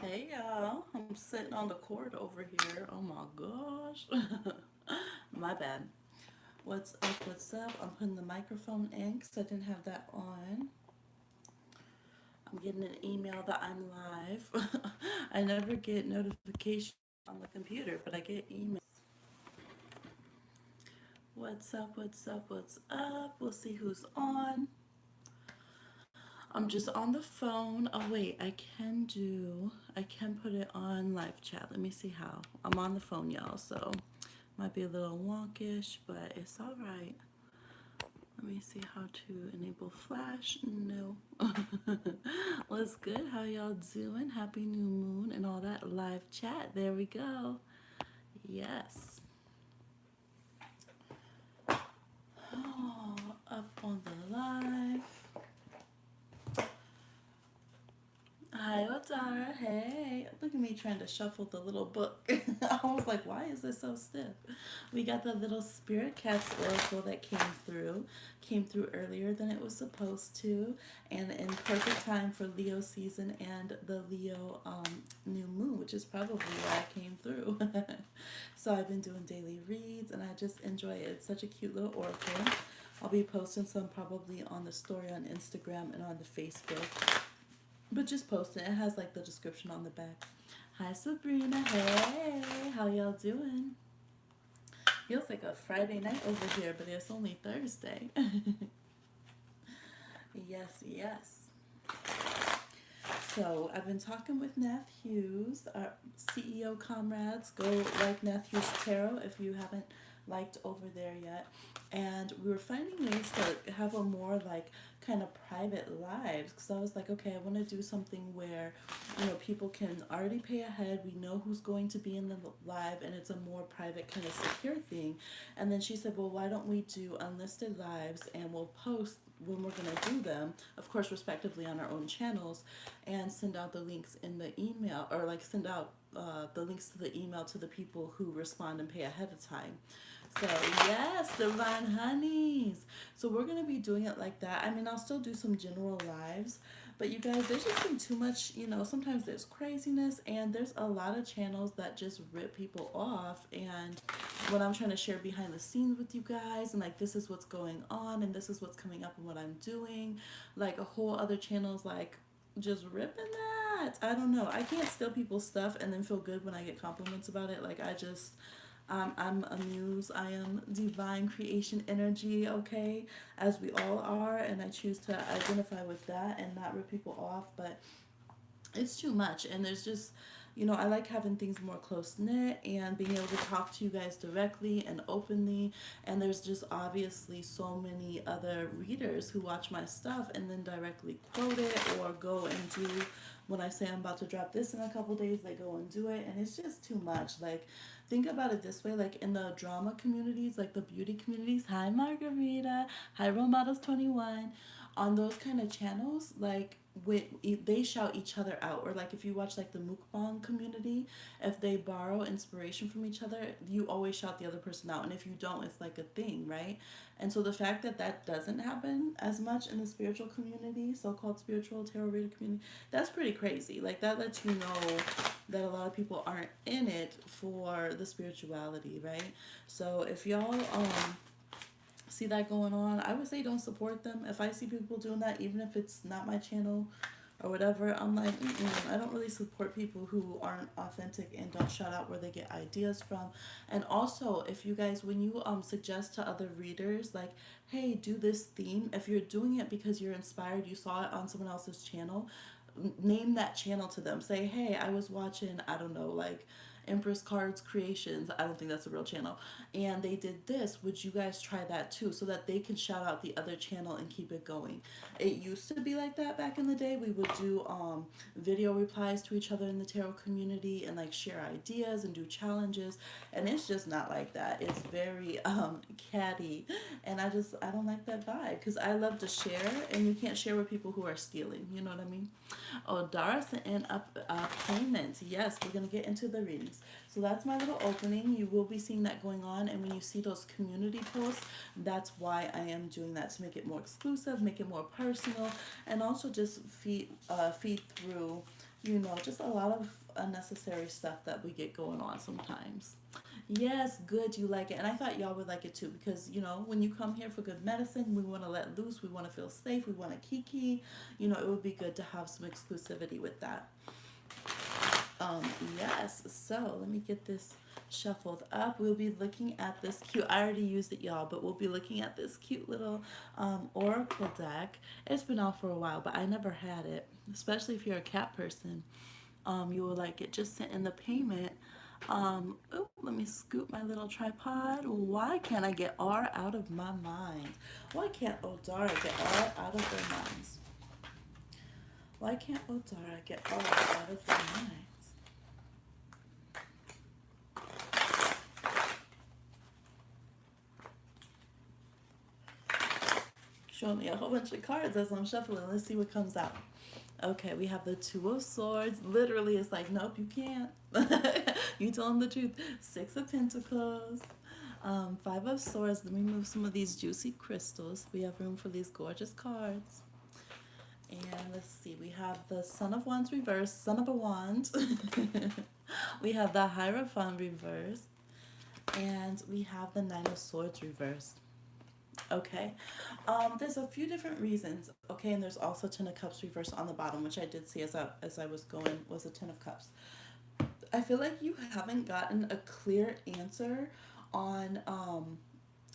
Hey y'all, I'm sitting on the cord over here. Oh my gosh. My bad. What's up? What's up? I'm putting the microphone in because I didn't have that on. I'm getting an email that I'm live. I never get notifications on the computer, but I get emails. What's up? What's up? What's up? We'll see who's on. I'm just on the phone. Oh, wait, I can put it on live chat. Let me see how. I'm on the phone, y'all, so might be a little wonkish, but it's all right. Let me see how to enable flash. No. What's good? How y'all doing? Happy new moon and all that live chat. There we go. Yes. Oh, up on the live. Hi, Otara. Hey, look at me trying to shuffle the little book. I was like, why is this so stiff? We got the little Spirit Cats oracle that came through earlier than it was supposed to, and in perfect time for Leo season and the Leo new moon, which is probably why it came through. So I've been doing daily reads, and I just enjoy it. It's such a cute little oracle. I'll be posting some probably on the story on Instagram and on the Facebook. But just post it. It has like the description on the back. Hi Sabrina. Hey, how y'all doing? Feels like a Friday night over here, but it's only Thursday. Yes, yes. So I've been talking with Nath Hughes, our CEO comrades. Go like Nath Hughes Tarot if you haven't liked over there yet. And we were finding ways to have a more like kind of private lives because I was like, okay, I want to do something where people can already pay ahead. We know who's going to be in the live, and it's a more private kind of secure thing. And then she said, well, why don't we do unlisted lives and we'll post when we're going to do them, of course, respectively on our own channels, and send out the links in the email, or like send out the links to the email to the people who respond and pay ahead of time. So yes, divine honeys. So we're gonna be doing it like that. I mean, I'll still do some general lives, but you guys, there's just been too much. Sometimes there's craziness, and there's a lot of channels that just rip people off. And when I'm trying to share behind the scenes with you guys, and like this is what's going on, and this is what's coming up, and what I'm doing, like a whole other channel's like just ripping that. I don't know. I can't steal people's stuff and then feel good when I get compliments about it. Like I just I'm a muse. I am divine creation energy, okay? As we all are, and I choose to identify with that and not rip people off. But it's too much, and there's just I like having things more close knit and being able to talk to you guys directly and openly. And there's just obviously so many other readers who watch my stuff and then directly quote it or go and do, when I say I'm about to drop this in a couple days, they go and do it, and it's just too much. Like, think about it this way, like in the drama communities, like the beauty communities, hi Margarita, hi Role Models 21, on those kind of channels, like with they shout each other out. Or like if you watch like the mukbang community, if they borrow inspiration from each other, you always shout the other person out, and if you don't, it's like a thing, right? And so the fact that that doesn't happen as much in the spiritual community, so-called spiritual tarot reader community, that's pretty crazy. Like that lets you know that a lot of people aren't in it for the spirituality, right? So if y'all see that going on, I would say don't support them. If I see people doing that, even if it's not my channel or whatever, I'm like, I don't really support people who aren't authentic and don't shout out where they get ideas from. And also, if you guys, when you suggest to other readers, like, hey, do this theme, if you're doing it because you're inspired, you saw it on someone else's channel, name that channel to them. Say, hey, I was watching, I don't know, like Empress Cards Creations. I don't think that's a real channel. And they did this. Would you guys try that too? So that they can shout out the other channel and keep it going. It used to be like that back in the day. We would do video replies to each other in the tarot community and like share ideas and do challenges. And it's just not like that. It's very catty. And I don't like that vibe because I love to share, and you can't share with people who are stealing. You know what I mean? Oh, Dara sent in a payment. Yes, we're going to get into the readings. So that's my little opening. You will be seeing that going on. And when you see those community posts, that's why I am doing that, to make it more exclusive, make it more personal, and also just feed through Just a lot of unnecessary stuff that we get going on sometimes. Yes, good, you like it. And I thought y'all would like it too because, when you come here for good medicine, we want to let loose, we want to feel safe, we want to kiki. It would be good to have some exclusivity with that. Um, yes, so let me get this shuffled up. We'll be looking at this cute, I already used it, y'all, but we'll be looking at this cute little oracle deck. It's been out for a while, but I never had it, especially if you're a cat person. You will like it. Just sent in the payment. Let me scoop my little tripod. Why can't I get R out of my mind? Why can't Odara get R out of their minds? Why can't Odara get R out of their minds? Showing me a whole bunch of cards as I'm shuffling. Let's see what comes out. Okay, we have the Two of Swords. Literally, it's like, nope, you can't. You told him the truth. Six of Pentacles. Five of Swords. Let me move some of these juicy crystals. We have room for these gorgeous cards. And let's see, we have the Son of Wands reversed, Son of a Wand. We have the Hierophant reversed. And we have the Nine of Swords reversed. Okay. There's a few different reasons. Okay, and there's also Ten of Cups reversed on the bottom, which I did see as I was going, was a Ten of Cups. I feel like you haven't gotten a clear answer on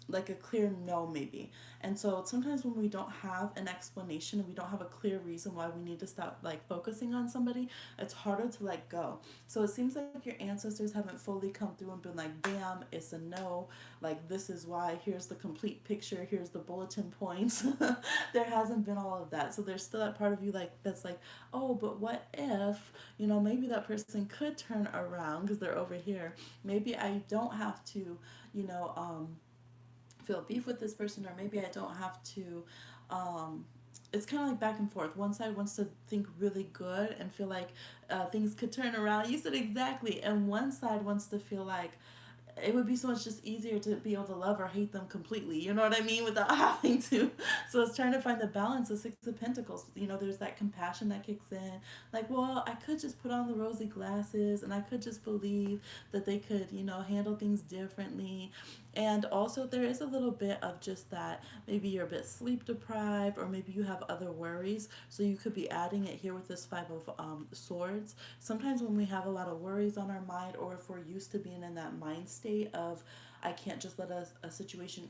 like a clear no maybe. And so sometimes when we don't have an explanation and we don't have a clear reason why we need to stop like focusing on somebody, it's harder to let go. So it seems like your ancestors haven't fully come through and been like, bam, it's a no, like this is why, here's the complete picture, here's the bulletin points. There hasn't been all of that. So there's still that part of you like that's like, oh, but what if, maybe that person could turn around because they're over here. Maybe I don't have to, you know, feel beef with this person, or maybe I don't have to. It's kind of like back and forth. One side wants to think really good and feel like things could turn around. You said exactly. And one side wants to feel like it would be so much just easier to be able to love or hate them completely. You know what I mean? Without having to. So it's trying to find the balance of Six of Pentacles. There's that compassion that kicks in. Like, well, I could just put on the rosy glasses and I could just believe that they could, handle things differently. And also, there is a little bit of just that maybe you're a bit sleep deprived, or maybe you have other worries. So you could be adding it here with this Five of Swords. Sometimes when we have a lot of worries on our mind, or if we're used to being in that mind state of, I can't just let a situation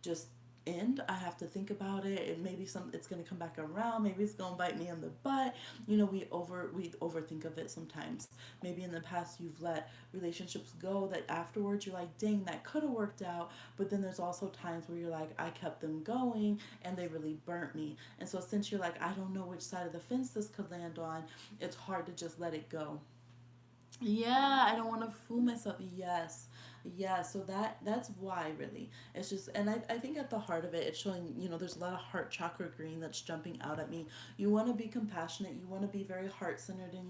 just end. I have to think about it, and maybe it's gonna come back around. Maybe it's gonna bite me in the butt. We overthink of it sometimes. Maybe in the past you've let relationships go that afterwards you're like, dang, that could have worked out. But then there's also times where you're like, I kept them going and they really burnt me. And so since you're like, I don't know which side of the fence this could land on, it's hard to just let it go. Yeah, I don't want to fool myself. Yes. Yeah, so that's why really. It's just, and I think at the heart of it, it's showing, there's a lot of heart chakra green that's jumping out at me. You want to be compassionate, you want to be very heart-centered in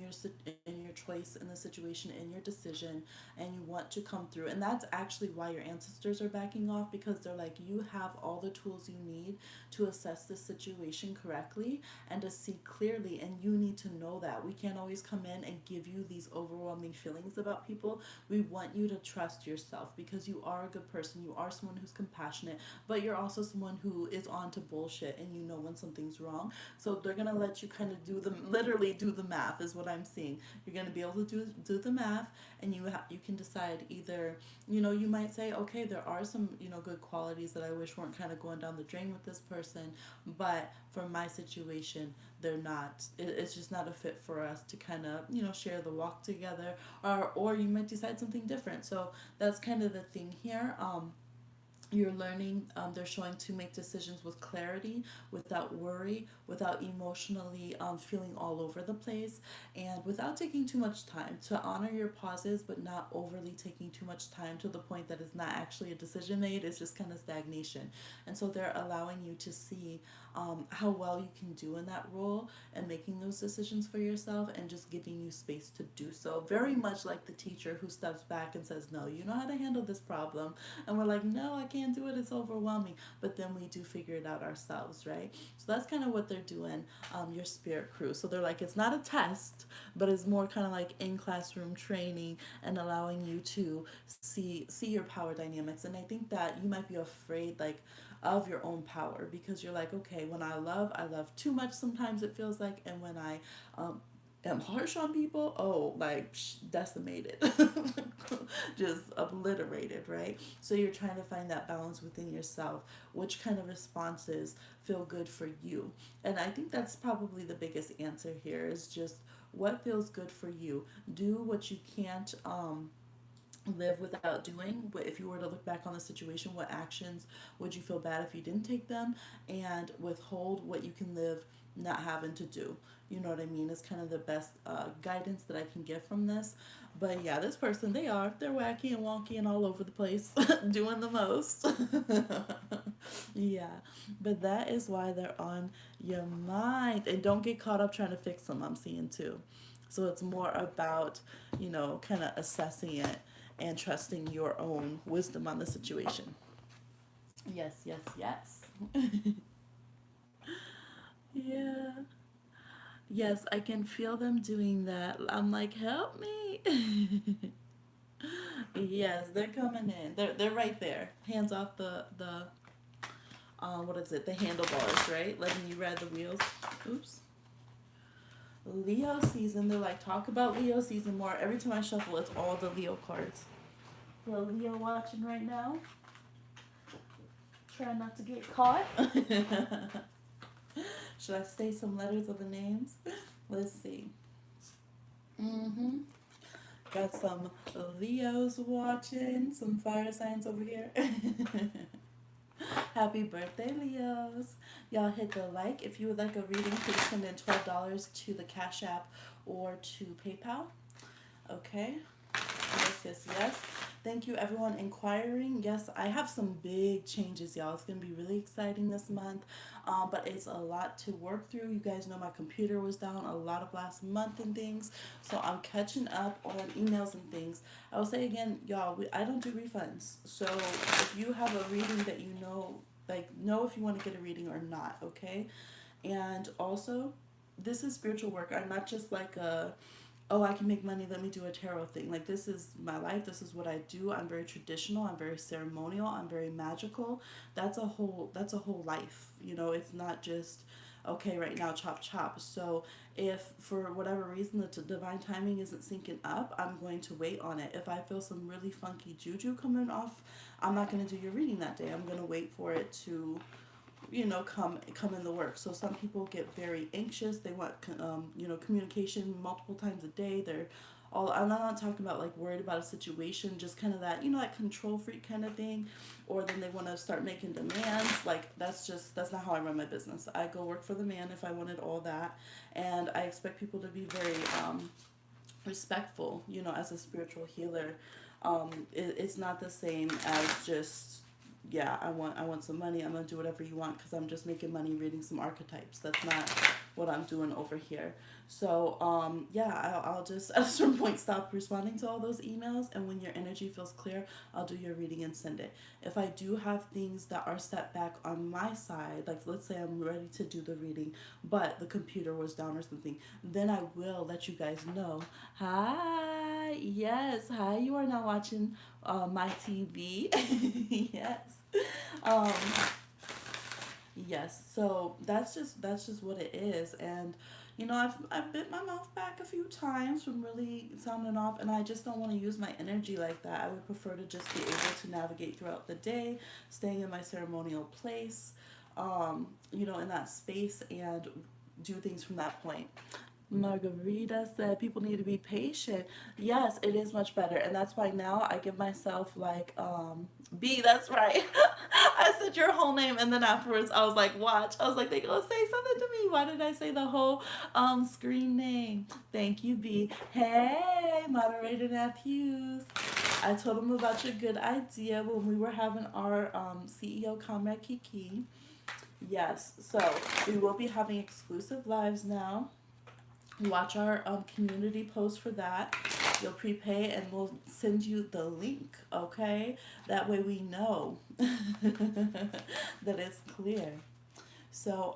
your choice, in the situation, in your decision, and you want to come through. And that's actually why your ancestors are backing off, because they're like, you have all the tools you need to assess the situation correctly and to see clearly, and you need to know that. We can't always come in and give you these overwhelming feelings about people. We want you to trust yourself, because you are a good person. You are someone who's compassionate, but you're also someone who is on to bullshit, and you know when something's wrong. So they're gonna let you kind of literally do the math, is what I'm seeing. You're gonna be able to do the math, and you can decide either, you might say, okay, there are some, good qualities that I wish weren't kind of going down the drain with this person, but for my situation, they're not. It's just not a fit for us to kind of, share the walk together, or you might decide something different. So that's kind of the thing here. You're learning, they're showing, to make decisions with clarity, without worry, without emotionally feeling all over the place, and without taking too much time, to honor your pauses but not overly taking too much time to the point that it's not actually a decision made. It's just kind of stagnation. And so they're allowing you to see how well you can do in that role and making those decisions for yourself and just giving you space to do so. Very much like the teacher who steps back and says, no, you know how to handle this problem. And we're like, no, I can't do it. It's overwhelming. But then we do figure it out ourselves, right? So that's kind of what they're doing, your spirit crew. So they're like, it's not a test, but it's more kind of like in classroom training and allowing you to see your power dynamics. And I think that you might be afraid, like, of your own power, because you're like, okay, when I love too much sometimes it feels like, and when I um, am harsh on people, oh, like decimated, just obliterated, right? So you're trying to find that balance within yourself. Which kind of responses feel good for you? And I think that's probably the biggest answer here is just what feels good for you. Do what you can't live without doing. If you were to look back on the situation, what actions would you feel bad if you didn't take them, and withhold what you can live not having to do. You know what I mean? It's kind of the best guidance that I can get from this. But yeah, this person, they're wacky and wonky and all over the place, doing the most. Yeah, but that is why they're on your mind. And don't get caught up trying to fix them, I'm seeing too. So it's more about, kind of assessing it and trusting your own wisdom on the situation. Yes, yes, yes. Yeah. Yes, I can feel them doing that. I'm like, help me. Yes, they're coming in. They're right there. Hands off the what is it? The handlebars, right? Letting you ride the wheels. Oops. Leo season. They're like, talk about Leo season more. Every time I shuffle, it's all the Leo cards. The Leo watching right now. Try not to get caught. Should I say some letters of the names? Let's see. Mm-hmm. Got some Leos watching, some fire signs over here. Happy birthday, Leos. Y'all hit the like. If you would like a reading, please send in $12 to the Cash App or to PayPal. Okay. Yes, yes, yes. Thank you, everyone inquiring. Yes, I have some big changes, y'all. It's going to be really exciting this month, but it's a lot to work through. You guys know my computer was down a lot of last month and things, so I'm catching up on emails and things. I will say again, y'all, I don't do refunds. So if you have a reading that you know, like, know if you want to get a reading or not, okay? And also, this is spiritual work. I'm not just like a, oh, I can make money, let me do a tarot thing. Like, this is my life, this is what I do. I'm very traditional, I'm very ceremonial, I'm very magical. That's a whole life. It's not just okay right now, chop chop. So if for whatever reason the divine timing isn't syncing up, I'm going to wait on it. If I feel some really funky juju coming off, I'm not going to do your reading that day. I'm going to wait for it to come in the work. So some people get very anxious. They want communication multiple times a day. They're all, I'm not talking about like worried about a situation, just kind of that, like control freak kind of thing. Or then they want to start making demands. Like, that's not how I run my business. I go work for the man if I wanted all that, and I expect people to be very respectful. As a spiritual healer, it's not the same as just, yeah, I want some money, I'm gonna do whatever you want because I'm just making money reading some archetypes. That's not what I'm doing over here. So yeah, I'll just at a certain point stop responding to all those emails, and when your energy feels clear, I'll do your reading and send it. If I do have things that are set back on my side, like let's say I'm ready to do the reading but the computer was down or something, then I will let you guys know. Hi, yes, hi, you are now watching my TV. Yes. Um, yes. So that's just what it is, and I've bit my mouth back a few times from really sounding off, and I just don't want to use my energy like that. I would prefer to just be able to navigate throughout the day, staying in my ceremonial place, in that space, and do things from that point. Margarita said people need to be patient. Yes, it is much better. And that's why now I give myself like B, that's right. I said your whole name, and then afterwards I was like, watch. I was like, they gonna say something to me. Why did I say the whole screen name? Thank you, B. Hey, moderator Nat Hughes. I told him about your good idea when we were having our CEO comrade Kiki. Yes, so we will be having exclusive lives now. Watch our community post for that. You'll prepay and we'll send you the link, okay? That way we know that it's clear. So,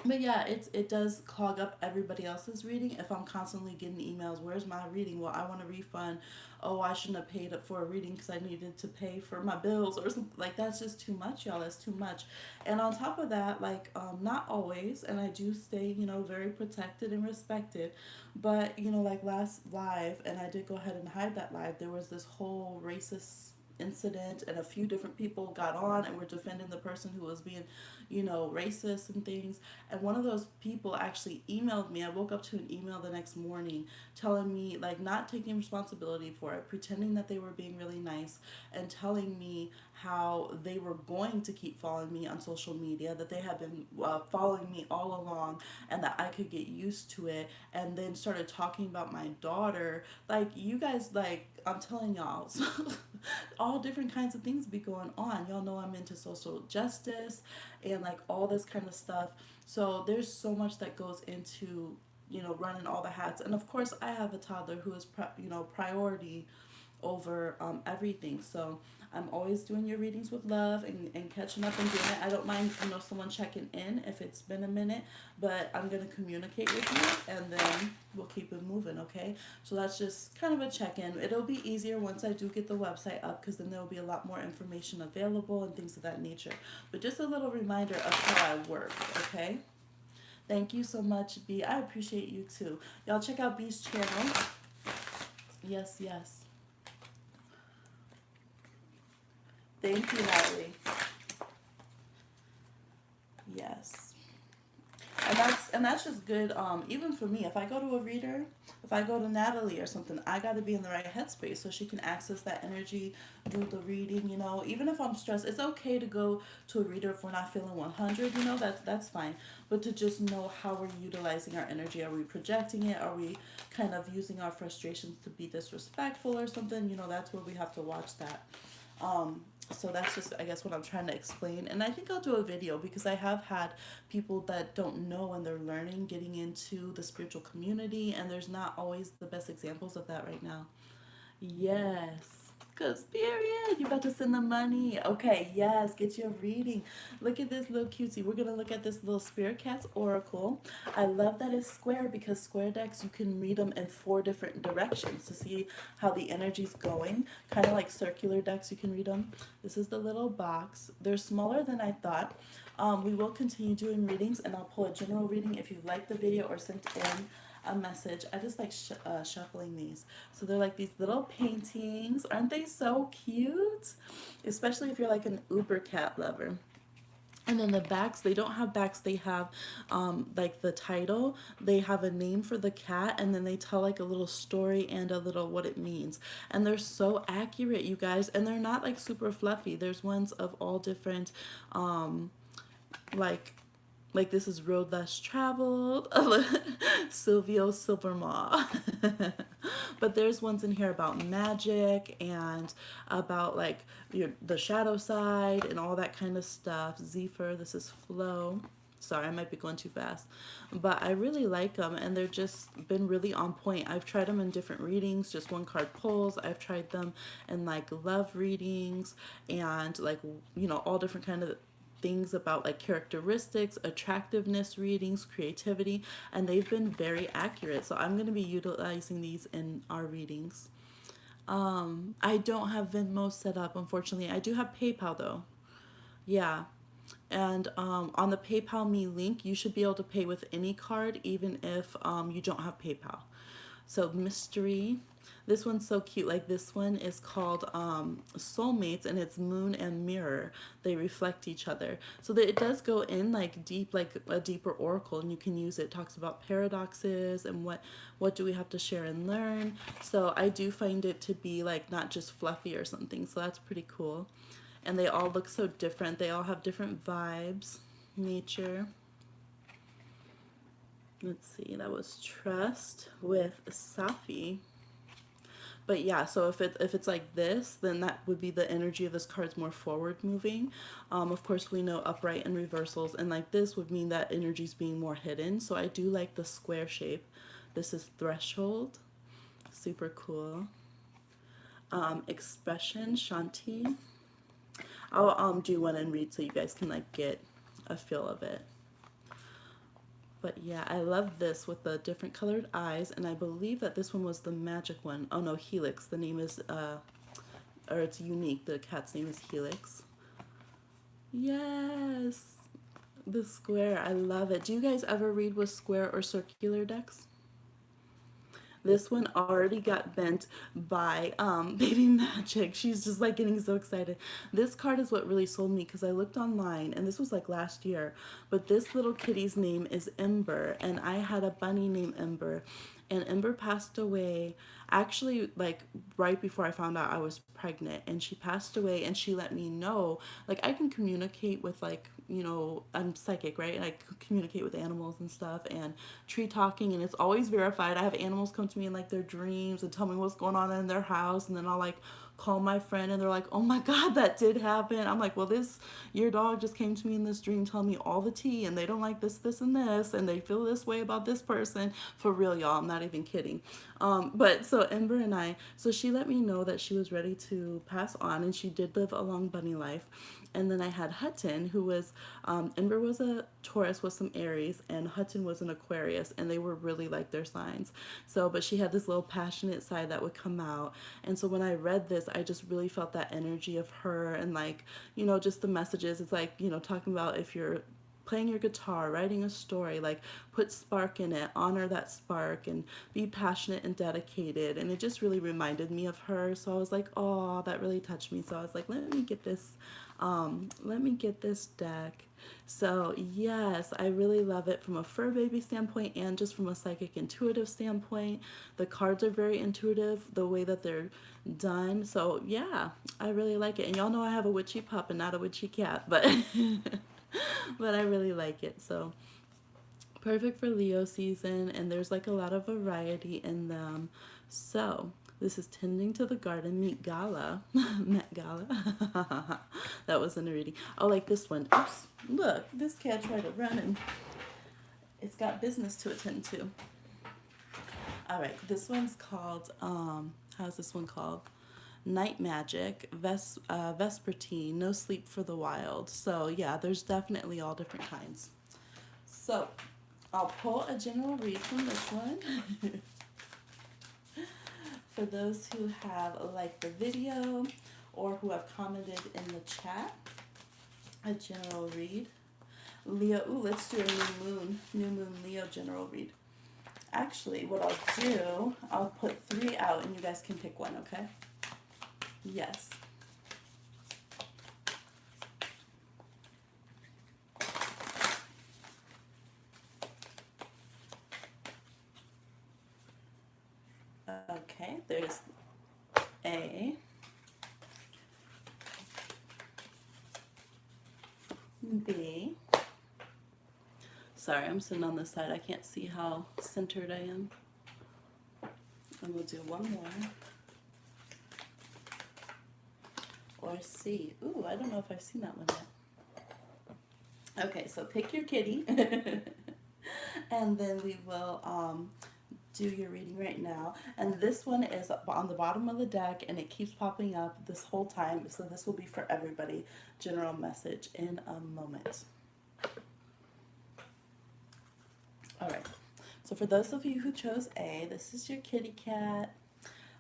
but yeah, it does clog up everybody else's reading if I'm constantly getting emails. Where's my reading? Well, I want a refund. Oh, I shouldn't have paid up for a reading because I needed to pay for my bills or something. Like that's just too much, y'all. That's too much. And on top of that, like not always, and I do stay, very protected and respected. But like last live, and I did go ahead and hide that live. There was this whole racist incident and a few different people got on and were defending the person who was being racist and things. And one of those people actually emailed me. I woke up to an email the next morning telling me, like, not taking responsibility for it, pretending that they were being really nice, and telling me how they were going to keep following me on social media, that they had been following me all along, and that I could get used to it. And then started talking about my daughter. Like, you guys, like, I'm telling y'all, all different kinds of things be going on. Y'all know I'm into social justice and like all this kind of stuff. So there's so much that goes into running all the hats. And of course, I have a toddler who is priority over everything. So I'm always doing your readings with love and catching up and doing it. I don't mind, someone checking in if it's been a minute, but I'm going to communicate with you and then we'll keep it moving, okay? So that's just kind of a check in. It'll be easier once I do get the website up because then there will be a lot more information available and things of that nature. But just a little reminder of how I work, okay? Thank you so much, B. I appreciate you too. Y'all check out B's channel. Yes, yes. Thank you, Natalie. Yes. And that's just good. Even for me, if I go to a reader, if I go to Natalie or something, I got to be in the right headspace so she can access that energy, do the reading. Even if I'm stressed, it's okay to go to a reader if we're not feeling 100. That's fine. But to just know how we're utilizing our energy, are we projecting it? Are we kind of using our frustrations to be disrespectful or something? That's where we have to watch that. Um, so that's just, I guess, what I'm trying to explain. And I think I'll do a video because I have had people that don't know and they're learning, getting into the spiritual community, and there's not always the best examples of that right now. Yes. Good spirit. You about to send the money. Okay, yes, get your reading. Look at this little cutie. We're gonna look at this little spirit cat's oracle. I love that it's square because square decks you can read them in 4 different directions to see how the energy's going. Kind of like circular decks, you can read them. This is the little box. They're smaller than I thought. We will continue doing readings, and I'll pull a general reading if you like the video or sent in a message. I just like shuffling these. So they're like these little paintings. Aren't they so cute? Especially if you're like an uber cat lover. And then the backs, they don't have backs. They have like the title. They have a name for the cat, and then they tell like a little story and a little what it means. And they're so accurate, you guys. And they're not like super fluffy. There's ones of all different like this is road less traveled. Silvio Silvermaw. But there's ones in here about magic and about like the shadow side and all that kind of stuff. Zephyr, this is Flo. Sorry, I might be going too fast. But I really like them, and they're just been really on point. I've tried them in different readings, just one card pulls. I've tried them in like love readings and like, all different kind of things about like characteristics, attractiveness readings, creativity, and they've been very accurate. So I'm going to be utilizing these in our readings. I don't have Venmo set up, unfortunately. I do have PayPal though. Yeah. And on the PayPal me link, you should be able to pay with any card, even if you don't have PayPal. So mystery. This one's so cute. Like this one is called Soulmates, and it's moon and mirror. They reflect each other. So that it does go in like deep, like a deeper oracle, and you can use it. It talks about paradoxes and what do we have to share and learn. So I do find it to be like not just fluffy or something. So that's pretty cool. And they all look so different. They all have different vibes. Nature. Let's see, that was Trust with Safi. But yeah, so if it's like this, then that would be the energy of this card's more forward moving. Of course, we know upright and reversals, and like this would mean that energy's being more hidden. So I do like the square shape. This is threshold, super cool. Expression, Shanti. I'll do one and read so you guys can like get a feel of it. But yeah, I love this with the different colored eyes, and I believe that this one was the magic one. Oh no, Helix. The name is, or it's unique. The cat's name is Helix. Yes, the square. I love it. Do you guys ever read with square or circular decks? This one already got bent by Baby Magic. She's just like getting so excited. This card is what really sold me because I looked online and this was like last year. But this little kitty's name is Ember, and I had a bunny named Ember. And Ember passed away actually like right before I found out I was pregnant, and she passed away, and she let me know like I can communicate with like, you know, I'm psychic, right? And I communicate with animals and stuff, and tree talking, and it's always verified. I have animals come to me in like their dreams and tell me what's going on in their house, and then I'll like call my friend and they're like, oh my god, that did happen. I'm like, well, this, your dog just came to me in this dream telling me all the tea, and they don't like this and this, and they feel this way about this person. For real, y'all, I'm not even kidding. But so Ember and I, so she let me know that she was ready to pass on, and she did live a long bunny life. And then I had Hutton, who was, Ember was a Taurus with some Aries, and Hutton was an Aquarius, and they were really like their signs. So, but she had this little passionate side that would come out. And so when I read this, I just really felt that energy of her, and like, you know, just the messages. It's like, you know, talking about if you're playing your guitar, writing a story, like put spark in it, honor that spark, and be passionate and dedicated. And it just really reminded me of her. So I was like, oh, that really touched me. So I was like, let me get this deck. So yes, I really love it from a fur baby standpoint and just from a psychic intuitive standpoint. The cards are very intuitive, the way that they're done. So yeah, I really like it. And y'all know I have a witchy pup and not a witchy cat, but but I really like it. So perfect for Leo season, and there's like a lot of variety in them. So this is Tending to the Garden, Meet Gala. Met Gala. That was in a reading. Oh, like this one. Oops. Look, this cat tried to run and it's got business to attend to. All right, this one's called, how's this one called? Night Magic, Vespertine, No Sleep for the Wild. So yeah, there's definitely all different kinds. So I'll pull a general read from this one. For those who have liked the video or who have commented in the chat, a general read. Leo, ooh, let's do a new moon Leo general read. Actually, what I'll do, I'll put 3 out and you guys can pick one, okay? Yes. Okay, there's A, B. Sorry, I'm sitting on this side. I can't see how centered I am. And we'll do one more. Or C. Ooh, I don't know if I've seen that one yet. Okay, so pick your kitty. And then we will do your reading right now. And this one is on the bottom of the deck, and it keeps popping up this whole time. So this will be for everybody. General message in a moment. All right. So for those of you who chose A, this is your kitty cat.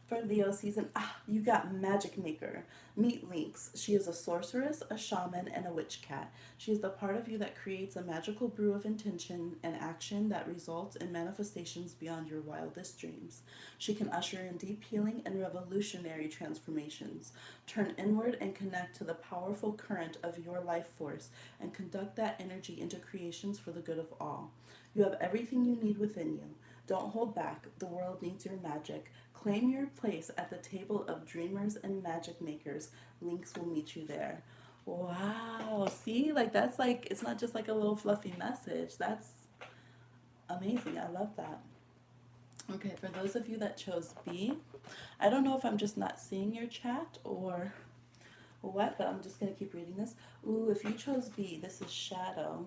For Leo season, you got Magic Maker. Meet Lynx. She is a sorceress, a shaman, and a witch cat. She is the part of you that creates a magical brew of intention and action that results in manifestations beyond your wildest dreams. She can usher in deep healing and revolutionary transformations. Turn inward and connect to the powerful current of your life force and conduct that energy into creations for the good of all. You have everything you need within you. Don't hold back. The world needs your magic. Claim your place at the table of dreamers and magic makers. Lynx will meet you there. Wow. See, like that's like, it's not just like a little fluffy message. That's amazing. I love that. Okay, for those of you that chose B, I don't know if I'm just not seeing your chat or what, but I'm just going to keep reading this. Ooh, if you chose B, this is shadow.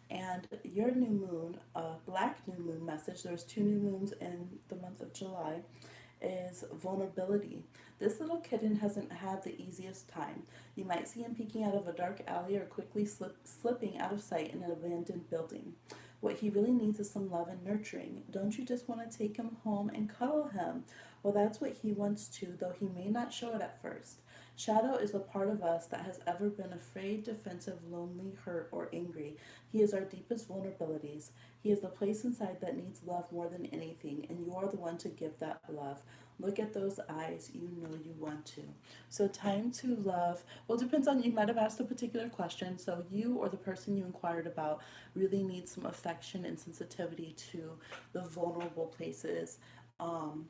And your new moon, black new moon message, there's two new moons in the month of July, is vulnerability. This little kitten hasn't had the easiest time. You might see him peeking out of a dark alley or quickly slipping out of sight in an abandoned building. What he really needs is some love and nurturing. Don't you just want to take him home and cuddle him? Well, that's what he wants to, though he may not show it at first. Shadow is the part of us that has ever been afraid, defensive, lonely, hurt, or angry. He is our deepest vulnerabilities. He is the place inside that needs love more than anything, and you are the one to give that love. Look at those eyes. You know you want to. So, time to love. Well, it depends on, you might have asked a particular question. So, you or the person you inquired about really needs some affection and sensitivity to the vulnerable places. Um,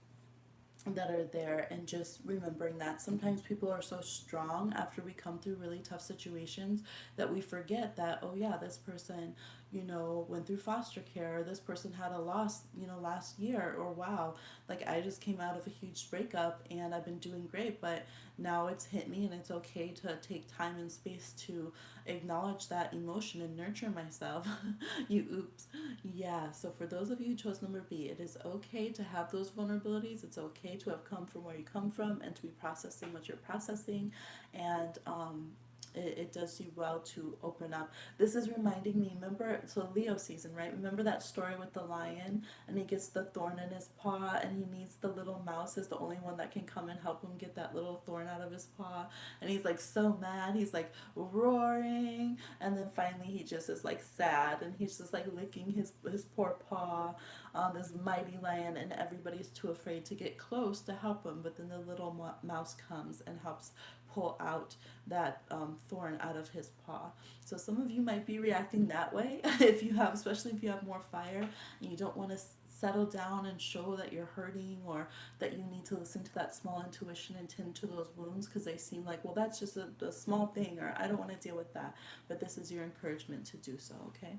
that are there, and just remembering that sometimes people are so strong after we come through really tough situations that we forget that, oh yeah, this person, went through foster care, or this person had a loss, last year, or wow, like I just came out of a huge breakup and I've been doing great, but now it's hit me, and it's okay to take time and space to acknowledge that emotion and nurture myself. You oops. Yeah, so for those of you who chose number B, it is okay to have those vulnerabilities. It's okay to have come from where you come from and to be processing what you're processing. And it does you well to open up. This is reminding me, remember, so Leo season, right? Remember that story with the lion, and he gets the thorn in his paw, and he needs the little mouse is the only one that can come and help him get that little thorn out of his paw. And he's like so mad, he's like roaring, and then finally he just is like sad, and he's just like licking his poor paw on this mighty lion, and everybody's too afraid to get close to help him. But then the little mouse comes and helps pull out that thorn out of his paw. So some of you might be reacting that way if you have, especially if you have more fire and you don't want to settle down and show that you're hurting, or that you need to listen to that small intuition and tend to those wounds because they seem like, well, that's just a small thing, or I don't want to deal with that. But this is your encouragement to do so, okay?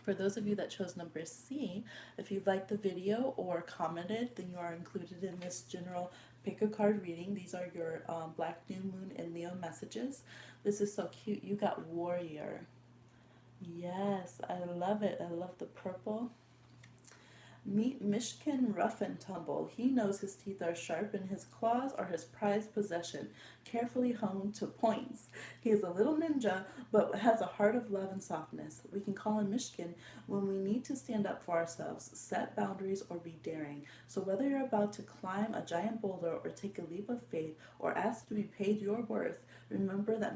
For those of you that chose number C, if you liked the video or commented, then you are included in this general pick a card reading. These are your Black New Moon and Leo messages. This is so cute. You got Warrior. Yes, I love it. I love the purple. Meet Mishkin Rough and Tumble. He knows his teeth are sharp and his claws are his prized possession, carefully honed to points. He is a little ninja, but has a heart of love and softness. We can call him Mishkin when we need to stand up for ourselves, set boundaries, or be daring. So whether you're about to climb a giant boulder or take a leap of faith or ask to be paid your worth, remember that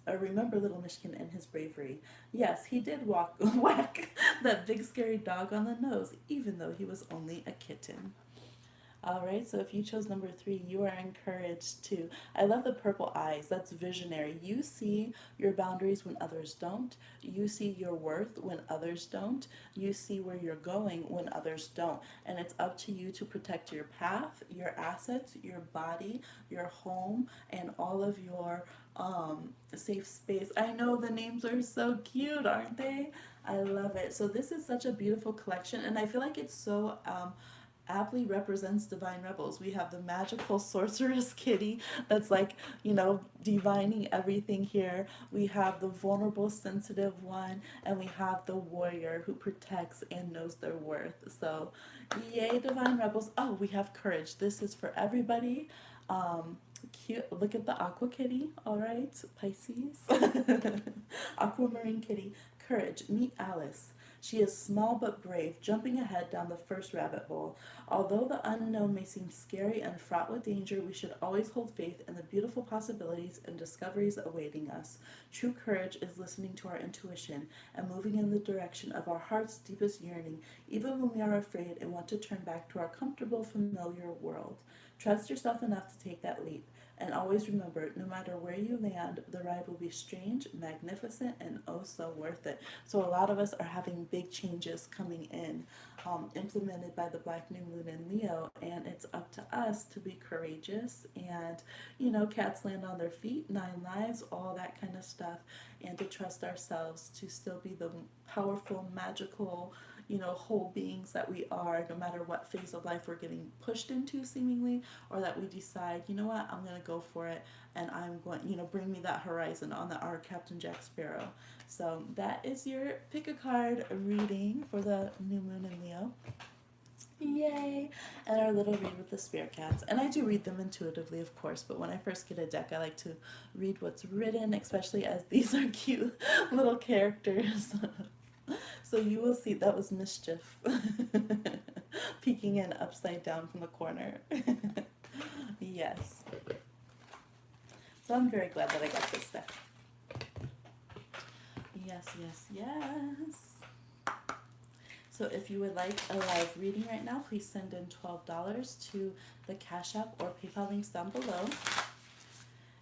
remember little Mishkin and his bravery. Yes, he did whack that big scary dog on the nose, even though he was only a kitten. All right, so if you chose number 3, you are encouraged to. I love the purple eyes. That's visionary. You see your boundaries when others don't. You see your worth when others don't. You see where you're going when others don't. And it's up to you to protect your path, your assets, your body, your home, and all of your safe space. I know the names are so cute, aren't they? I love it. So this is such a beautiful collection, and I feel like it's so aptly represents divine rebels. We have the magical sorceress kitty that's like, divining everything here. We have the vulnerable, sensitive one, and we have the warrior who protects and knows their worth. So, yay, divine rebels. Oh, we have courage. This is for everybody. Cute. Look at the aqua kitty. All right, Pisces. Aquamarine kitty. Courage. Meet Alice. She is small but brave, jumping ahead down the first rabbit hole. Although the unknown may seem scary and fraught with danger, we should always hold faith in the beautiful possibilities and discoveries awaiting us. True courage is listening to our intuition and moving in the direction of our heart's deepest yearning, even when we are afraid and want to turn back to our comfortable, familiar world. Trust yourself enough to take that leap. And always remember, no matter where you land, the ride will be strange, magnificent, and oh so worth it. So a lot of us are having big changes coming in, implemented by the Black New Moon in Leo, and it's up to us to be courageous and, cats land on their feet, 9 lives, all that kind of stuff, and to trust ourselves to still be the powerful, magical, whole beings that we are, no matter what phase of life we're getting pushed into, seemingly, or that we decide, you know what, I'm going to go for it, and I'm going, bring me that horizon on the our Captain Jack Sparrow. So that is your pick a card reading for the new moon in Leo. Yay! And our little read with the spirit cats. And I do read them intuitively, of course, but when I first get a deck, I like to read what's written, especially as these are cute little characters. So you will see that was mischief peeking in upside down from the corner. Yes. So I'm very glad that I got this deck. Yes, yes, yes. So if you would like a live reading right now, please send in $12 to the Cash App or PayPal links down below,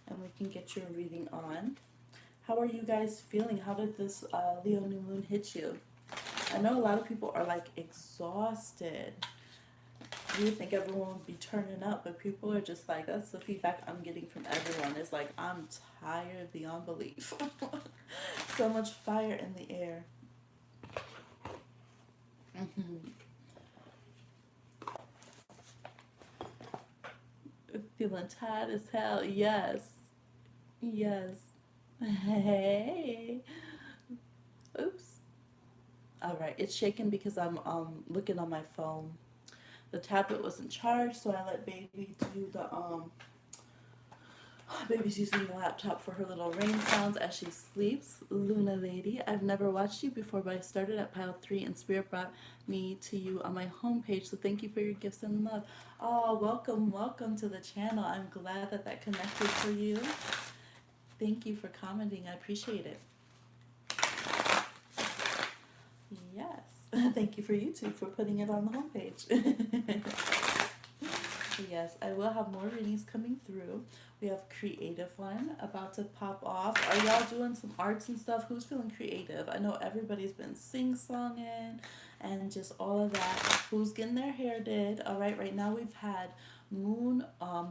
and we can get your reading on. How are you guys feeling? How did this Leo new moon hit you? I know a lot of people are like exhausted. You would think everyone would be turning up, but people are just like, that's the feedback I'm getting from everyone. It's like, I'm tired beyond belief. So much fire in the air. Feeling tired as hell. Yes. Yes. Hey. Oops. All right. It's shaking because I'm looking on my phone. The tablet wasn't charged, so I let baby do the baby's using the laptop for her little rain sounds as she sleeps. Luna Lady, I've never watched you before, but I started at pile 3 and Spirit brought me to you on my homepage, so thank you for your gifts and love. Oh, welcome to the channel. I'm glad that that connected for you. Thank you for commenting. I appreciate it. Yes. Thank you for YouTube for putting it on the homepage. Yes, I will have more readings coming through. We have creative one about to pop off. Are y'all doing some arts and stuff? Who's feeling creative? I know everybody's been sing-songing and just all of that. Who's getting their hair did? All right now we've had Moon,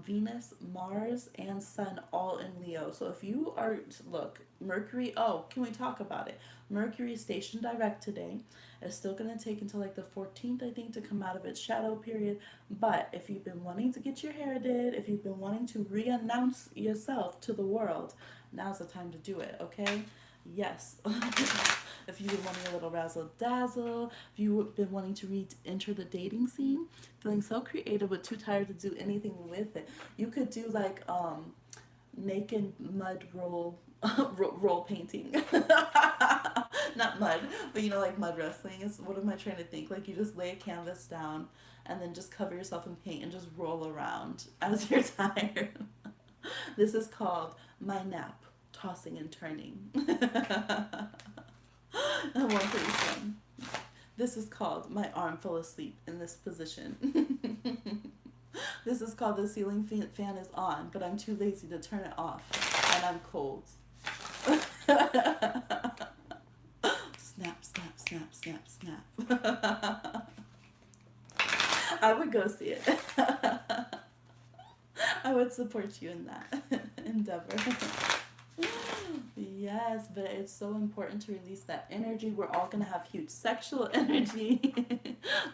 Venus, Mars, and Sun all in Leo. So if you are, look, Mercury, oh, can we talk about it? Mercury is station direct today. It's still going to take until like the 14th, I think, to come out of its shadow period. But if you've been wanting to get your hair did, if you've been wanting to re-announce yourself to the world, now's the time to do it, okay? Yes. If you've been wanting a little razzle dazzle, if you've been wanting to re-enter the dating scene, feeling so creative but too tired to do anything with it, you could do like naked mud roll roll painting. Not mud, but like mud wrestling is, what am I trying to think, like you just lay a canvas down and then just cover yourself in paint and just roll around as you're tired. This is called my nap, tossing and turning. One pretty fun. This is called my arm fell asleep in this position. This is called the ceiling fan is on, but I'm too lazy to turn it off, and I'm cold. Snap, snap, snap, snap, snap. I would go see it. I would support you in that endeavor. Yes, but it's so important to release that energy. We're all going to have huge sexual energy.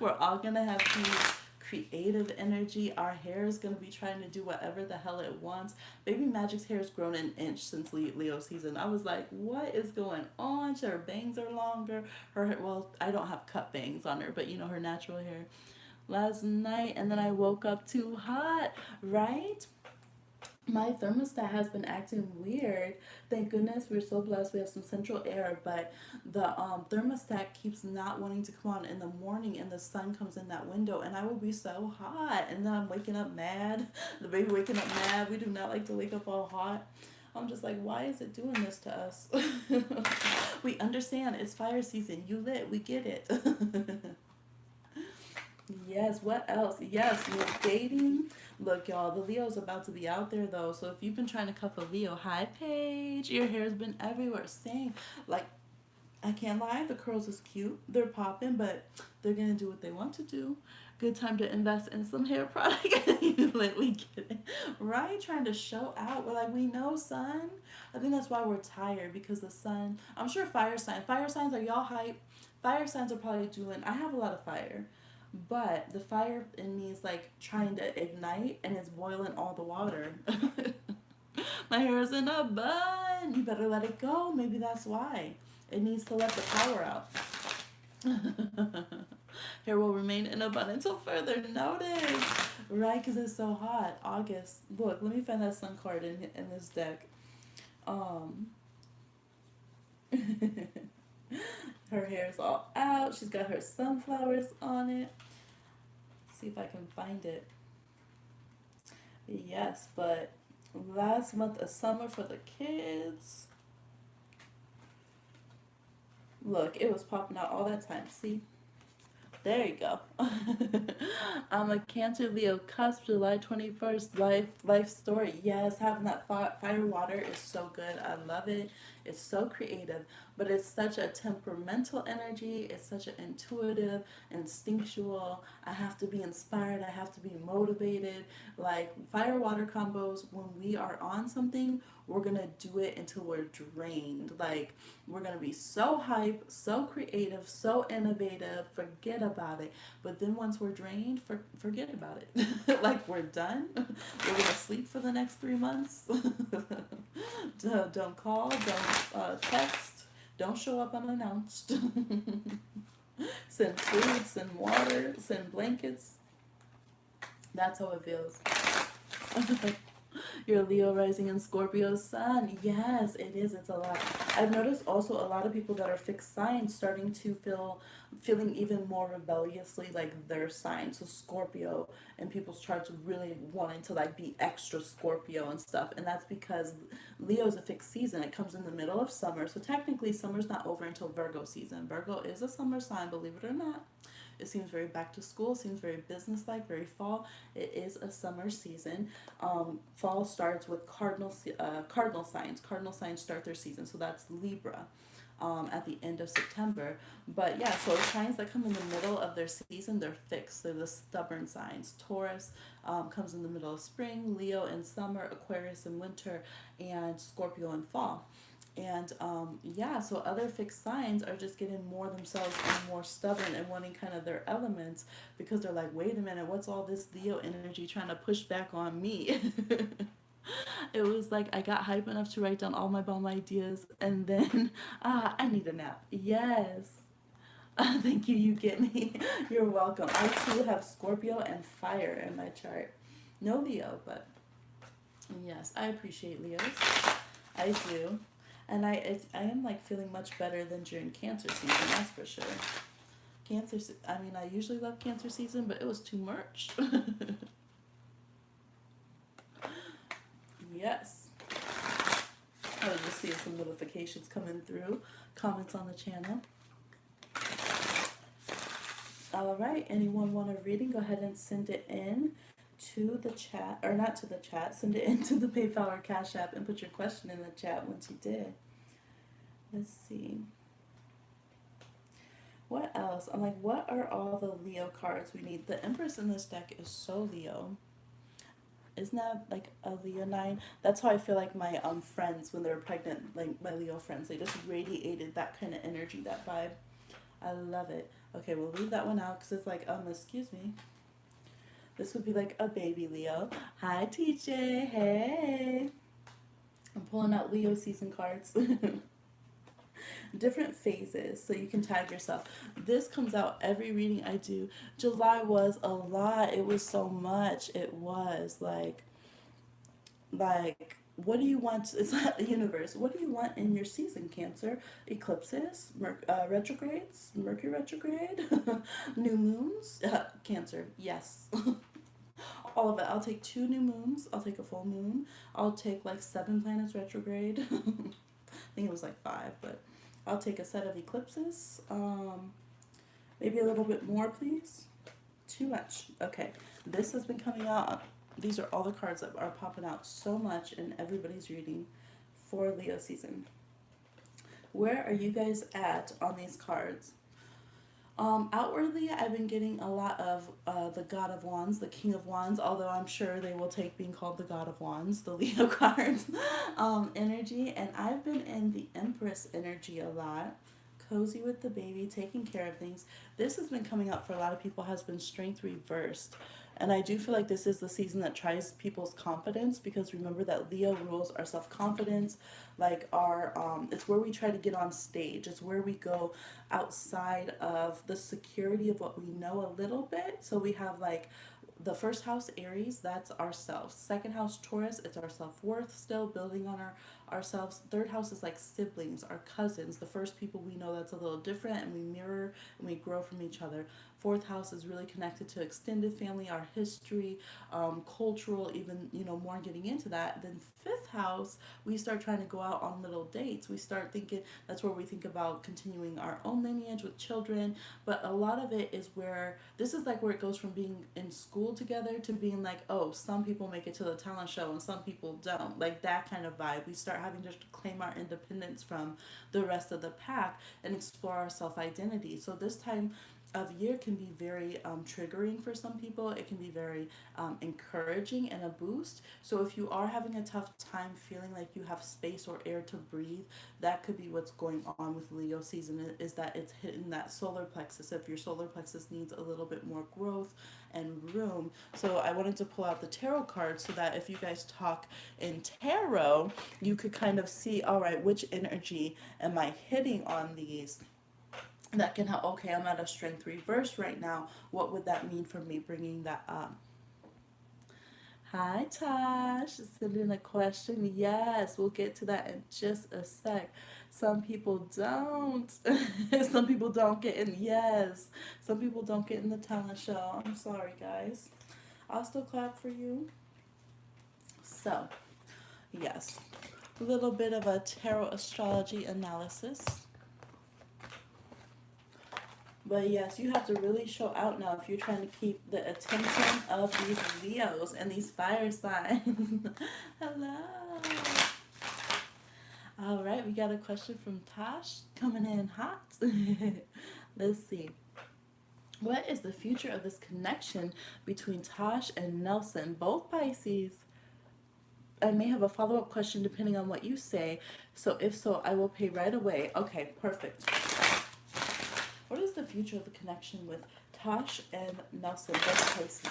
We're all going to have huge creative energy. Our hair is going to be trying to do whatever the hell it wants. Baby Magic's hair has grown an inch since Leo season. I was like, what is going on? Her bangs are longer. Well, I don't have cut bangs on her, but her natural hair. Last night, and then I woke up too hot, right? My thermostat has been acting weird. Thank goodness we're so blessed we have some central air, but the thermostat keeps not wanting to come on in the morning, and the sun comes in that window, and I will be so hot, and then I'm waking up mad. The baby waking up mad. We do not like to wake up all hot. I'm just like, why is it doing this to us? We understand it's fire season. You lit. We get it. Yes, what else? Yes, you're dating. Look, y'all, the Leo's about to be out there, though. So if you've been trying to cuff a Leo, hi, Paige. Your hair's been everywhere. Same. Like, I can't lie, the curls is cute. They're popping, but they're going to do what they want to do. Good time to invest in some hair product. Like, we get it. Right? Trying to show out. We're like, we know, sun. I think that's why we're tired, because the sun, I'm sure fire signs, are y'all hype? fire signs are probably doing. I have a lot of fire, but the fire in me is like trying to ignite and it's boiling all the water. My hair is in a bun. You better let it go. Maybe that's why. It needs to let the power out. Hair will remain in a bun until further notice. Right, because it's so hot. August. Look, let me find that sun card in this deck. Um, her hair's all out. She's got her sunflowers on it. See if I can find it. Yes, but last month of summer for the kids. Look, it was popping out all that time. See? There you go. I'm a Cancer Leo cusp, July 21st, life story. Yes, having that fire water is so good. I love it. It's so creative, but it's such a temperamental energy. It's such an intuitive, instinctual. I have to be inspired. I have to be motivated. Like fire water combos, when we are on something, we're going to do it until we're drained. Like we're going to be so hype, so creative, so innovative, forget about it. But then once we're drained, forget about it. Like we're done. We're going to sleep for the next 3 months. Don't call, don't text, don't show up unannounced. Send food, send water, send blankets. That's how it feels. Your Leo rising and Scorpio sun. Yes, it is. It's a lot. I've noticed also a lot of people that are fixed signs starting to feeling even more rebelliously like their sign. So Scorpio and people's charts really wanting to like be extra Scorpio and stuff. And that's because Leo is a fixed season. It comes in the middle of summer. So technically summer's not over until Virgo season. Virgo is a summer sign, believe it or not. It seems very back to school, seems very business-like, very fall. It is a summer season. Fall starts with cardinal signs. Cardinal signs start their season, so that's Libra at the end of September. But yeah, so signs that come in the middle of their season, they're fixed. They're the stubborn signs. Taurus comes in the middle of spring, Leo in summer, Aquarius in winter, and Scorpio in fall. And yeah, so other fixed signs are just getting more themselves and more stubborn and wanting kind of their elements because they're like, wait a minute, what's all this Leo energy trying to push back on me? It was like I got hype enough to write down all my bomb ideas and then, I need a nap. Yes. Thank you, you get me. You're welcome. I too have Scorpio and fire in my chart. No Leo, but yes, I appreciate Leos. I do. And I am like feeling much better than during Cancer season, that's for sure. I mean, I usually love Cancer season, but it was too much. Yes. I was just seeing some notifications coming through, comments on the channel. All right, anyone want a reading? Go ahead and send it in to the chat, or not to the chat, send it into the PayPal or Cash App and put your question in the chat once you did. Let's see. What else? I'm like, what are all the Leo cards we need? The Empress in this deck is so Leo. Isn't that like a Leonine? That's how I feel like my friends when they were pregnant, like my Leo friends, they just radiated that kind of energy, that vibe. I love it. Okay, we'll leave that one out because it's like, excuse me. This would be like a baby Leo. Hi, TJ. Hey. I'm pulling out Leo season cards. Different phases, so you can tag yourself. This comes out every reading I do. July was a lot. It was so much. It was like what do you want? It's not the universe. What do you want in your season, Cancer? Eclipses, retrogrades, Mercury retrograde, new moons. Cancer, yes. All of it. I'll take 2 new moons. I'll take a full moon. I'll take like 7 planets retrograde. I think it was like 5, but I'll take a set of eclipses. Maybe a little bit more, please. Too much. Okay, this has been coming out. These are all the cards that are popping out so much in everybody's reading for Leo season. Where are you guys at on these cards? Outwardly, I've been getting a lot of the God of Wands, the King of Wands, although I'm sure they will take being called the God of Wands, the Leo cards, energy. And I've been in the Empress energy a lot cozy with the baby, taking care of things. This has been coming up for a lot of people, has been strength reversed. And I do feel like this is the season that tries people's confidence, because remember that Leo rules our self confidence, like our it's where we try to get on stage. It's where we go outside of the security of what we know a little bit. So we have like the first house Aries, that's ourselves. Second house Taurus, it's our self-worth, still building on ourselves. Third house is like siblings, our cousins, the first people we know that's a little different, and we mirror and we grow from each other. Fourth house is really connected to extended family, our history, cultural, even, more getting into that. Then fifth house, we start trying to go out on little dates. We start thinking, that's where we think about continuing our own lineage with children. But a lot of it is where, this is like where it goes from being in school together to being like, oh, some people make it to the talent show and some people don't. Like that kind of vibe. We start having to claim our independence from the rest of the pack and explore our self identity. So this time of year can be very triggering for some people. It can be very encouraging and a boost. So if you are having a tough time feeling like you have space or air to breathe, that could be what's going on with Leo season, is that it's hitting that solar plexus. If your solar plexus needs a little bit more growth and room. So I wanted to pull out the tarot cards so that if you guys talk in tarot, you could kind of see, all right, which energy am I hitting on these that can help. Okay, I'm at a strength reverse right now. What would that mean for me bringing that up? Hi, Tosh. Sending a question. Yes, we'll get to that in just a sec. Some people don't. Some people don't get in. Yes, some people don't get in the talent show. I'm sorry, guys. I'll still clap for you. So, yes, a little bit of a tarot astrology analysis. But yes, you have to really show out now if you're trying to keep the attention of these Leos and these fire signs. Hello. All right, we got a question from Tosh coming in hot. Let's see. What is the future of this connection between Tosh and Nelson, both Pisces? I may have a follow up question depending on what you say. So, if so, I will pay right away. Okay, perfect. What is the future of the connection with Tosh and Nelson, both Pisces?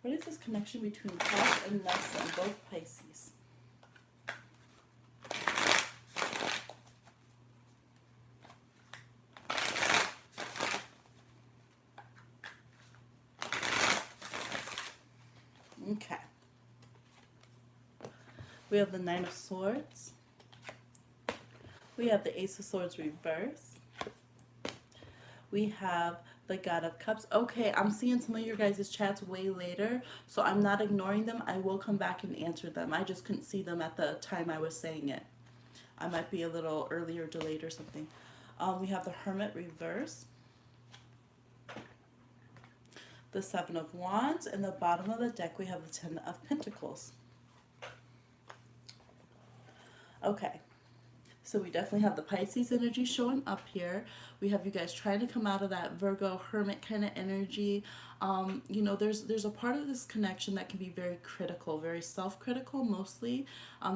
What is this connection between Tosh and Nelson, both Pisces? Okay. We have the Nine of Swords. We have the Ace of Swords reverse. We have the God of Cups. Okay, I'm seeing some of your guys' chats way later, so I'm not ignoring them. I will come back and answer them. I just couldn't see them at the time I was saying it. I might be a little earlier delayed or something. We have the Hermit reverse. The Seven of Wands. And the bottom of the deck, we have the Ten of Pentacles. Okay. So we definitely have the Pisces energy showing up here. We have you guys trying to come out of that Virgo hermit kind of energy. There's a part of this connection that can be very critical, very self-critical mostly,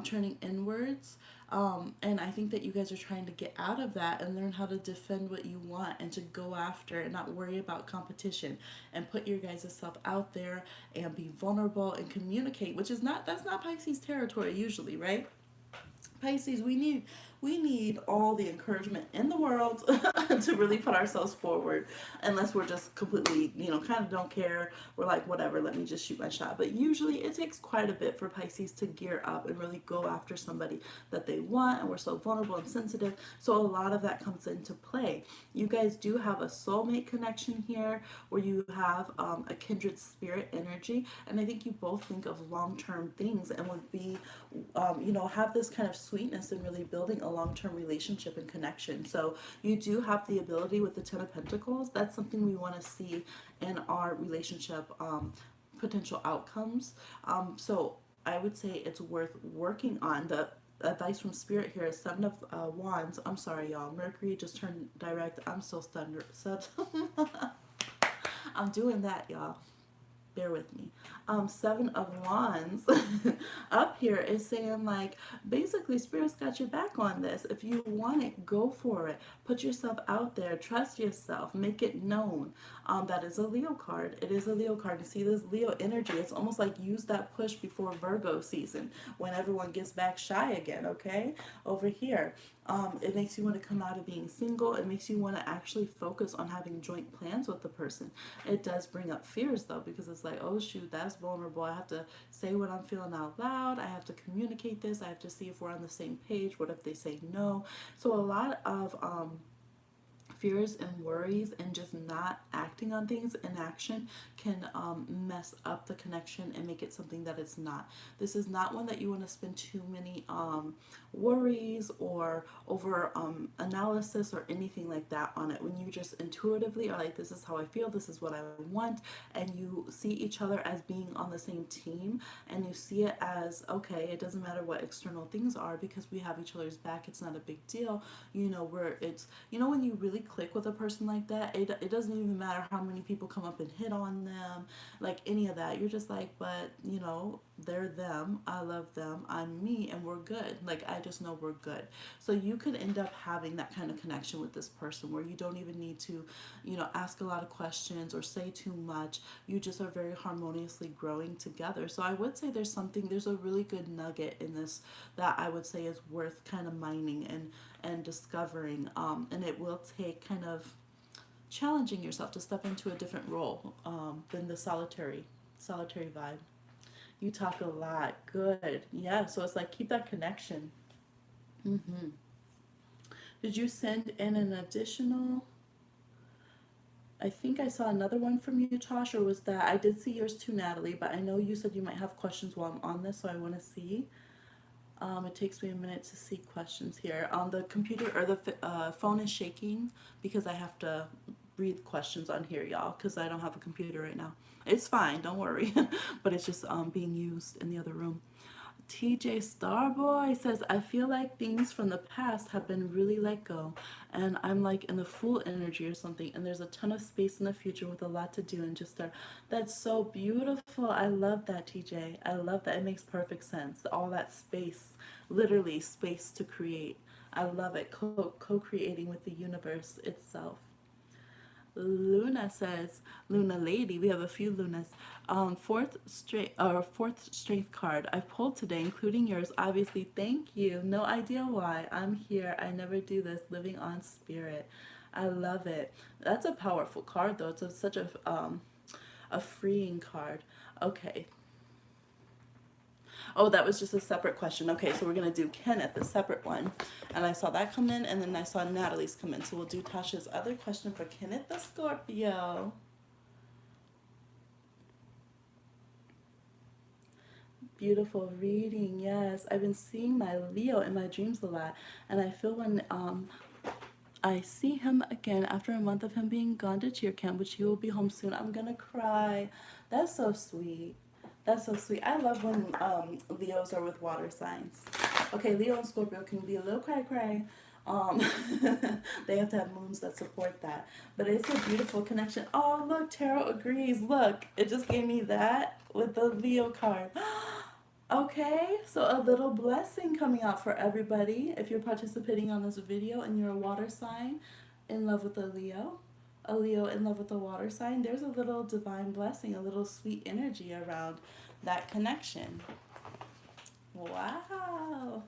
turning inwards. And I think that you guys are trying to get out of that and learn how to defend what you want and to go after and not worry about competition and put your guys' self out there and be vulnerable and communicate, which is that's not Pisces territory usually, right? Pisces, we need all the encouragement in the world to really put ourselves forward, unless we're just completely, kind of don't care. We're like, whatever, let me just shoot my shot. But usually it takes quite a bit for Pisces to gear up and really go after somebody that they want, and we're so vulnerable and sensitive. So a lot of that comes into play. You guys do have a soulmate connection here, where you have a kindred spirit energy, and I think you both think of long-term things and would be, have this kind of sweetness in really building a long-term relationship and connection. So you do have the ability with the Ten of Pentacles. That's something we want to see in our relationship potential outcomes. So I would say it's worth working on. The advice from Spirit here is Seven of Wands. I'm sorry, y'all. Mercury just turned direct. I'm still stunned. I'm doing that, y'all. bear with me. Seven of Wands up here is saying like basically Spirit's got your back on this. If you want it, go for it. Put yourself out there. Trust yourself. Make it known. That is a Leo card. It is a Leo card. You see this Leo energy. It's almost like use that push before Virgo season when everyone gets back shy again, okay? Over here. It makes you want to come out of being single. It makes you want to actually focus on having joint plans with the person. It does bring up fears though, because it's like, oh shoot, that's vulnerable. I have to say what I'm feeling out loud. I have to communicate this. I have to see if we're on the same page. What if they say no? So a lot of fears and worries and just not acting on things, inaction can mess up the connection and make it something that it's not. This is not one that you want to spend too many worries or over analysis or anything like that on it. When you just intuitively are like, this is how I feel, this is what I want, and you see each other as being on the same team, and you see it as, okay, it doesn't matter what external things are because we have each other's back. It's not a big deal. You know, where it's, you know, when you really click with a person like that, it doesn't even matter how many people come up and hit on them, like any of that. You're just like, but you know, they're them, I love them, I'm me, and we're good. Like, I just know we're good. So you could end up having that kind of connection with this person where you don't even need to, you know, ask a lot of questions or say too much. You just are very harmoniously growing together. So I would say there's a really good nugget in this that I would say is worth kind of mining and discovering, and it will take kind of challenging yourself to step into a different role than the solitary vibe. You talk a lot. Good. Yeah, so it's like keep that connection. Hmm. Did you send in an additional? I think I saw another one from you, Tosh, or was that? I did see yours too, Natalie, but I know you said you might have questions while I'm on this, so I want to see. It takes me a minute to see questions here. The computer or the phone is shaking because I have to read questions on here, y'all, because I don't have a computer right now. It's fine, don't worry, but it's just being used in the other room. TJ Starboy says, I feel like things from the past have been really let go, and I'm like in the full energy or something, and there's a ton of space in the future with a lot to do and just start. That's so beautiful. I love that, TJ. I love that. It makes perfect sense. All that space, literally space to create. I love it. Co-creating with the universe itself. Luna says, Luna Lady, we have a few Lunas. Fourth strength card I pulled today, including yours. Obviously, thank you. No idea why. I'm here. I never do this. Living on spirit. I love it. That's a powerful card, though. It's such a freeing card. Okay. Oh, that was just a separate question. Okay, so we're going to do Kenneth, the separate one. And I saw that come in, and then I saw Natalie's come in. So we'll do Tasha's other question for Kenneth, the Scorpio. Beautiful reading, yes. I've been seeing my Leo in my dreams a lot. And I feel when I see him again after a month of him being gone to cheer camp, which he will be home soon, I'm going to cry. That's so sweet. That's so sweet. I love when Leos are with water signs. Okay, Leo and Scorpio can be a little cray-cray. Um, they have to have moons that support that. But it's a beautiful connection. Oh, look, Tarot agrees. Look, it just gave me that with the Leo card. Okay, so a little blessing coming out for everybody. If you're participating on this video and you're a water sign in love with a Leo in love with a water sign, there's a little divine blessing, a little sweet energy around that connection. Wow.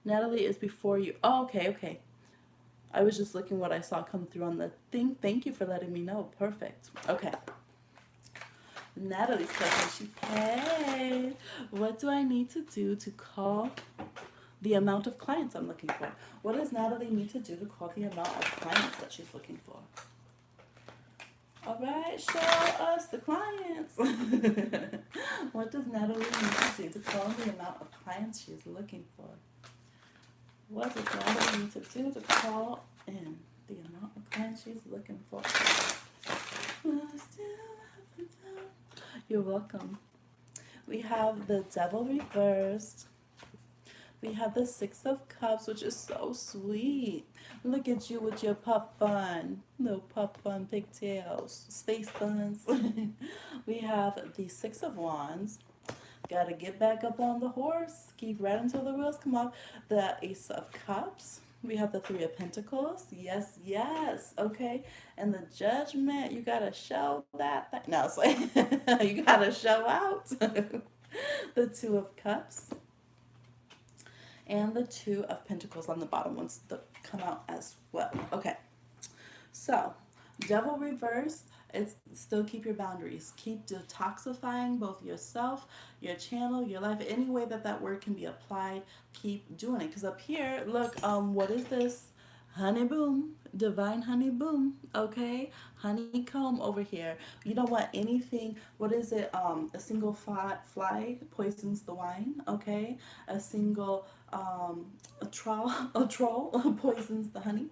Natalie is before you. Oh, okay, okay. I was just looking what I saw come through on the thing. Thank you for letting me know. Perfect. Okay. Natalie's question. Hey, what do I need to do to call the amount of clients I'm looking for? What does Natalie need to do to call the amount of clients that she's looking for? All right, show us the clients. What does Natalie need to do to call the amount of clients she's looking for? What does Natalie need to do to call in the amount of clients she's looking for? You're welcome. We have the Devil reversed, We have the Six of Cups, which is so sweet. Look at you with your puff bun, little puff bun pigtails, space buns. We have the Six of Wands. Gotta get back up on the horse. Keep right until the wheels come off. The Ace of Cups. We have the Three of Pentacles. Yes, yes. Okay. And the Judgment. You gotta show that thing. No, it's like you gotta show out. The Two of Cups and the Two of Pentacles on the bottom ones that come out as well. Okay, so Devil reverse. It's still keep your boundaries. Keep detoxifying both yourself, your channel, your life, any way that that word can be applied. Keep doing it. Because up here, look, what is this? Honey boom, divine honey boom. Okay, honeycomb over here. You don't want anything. What is it? A single fly poisons the wine. Okay, a single a troll a troll poisons the honey.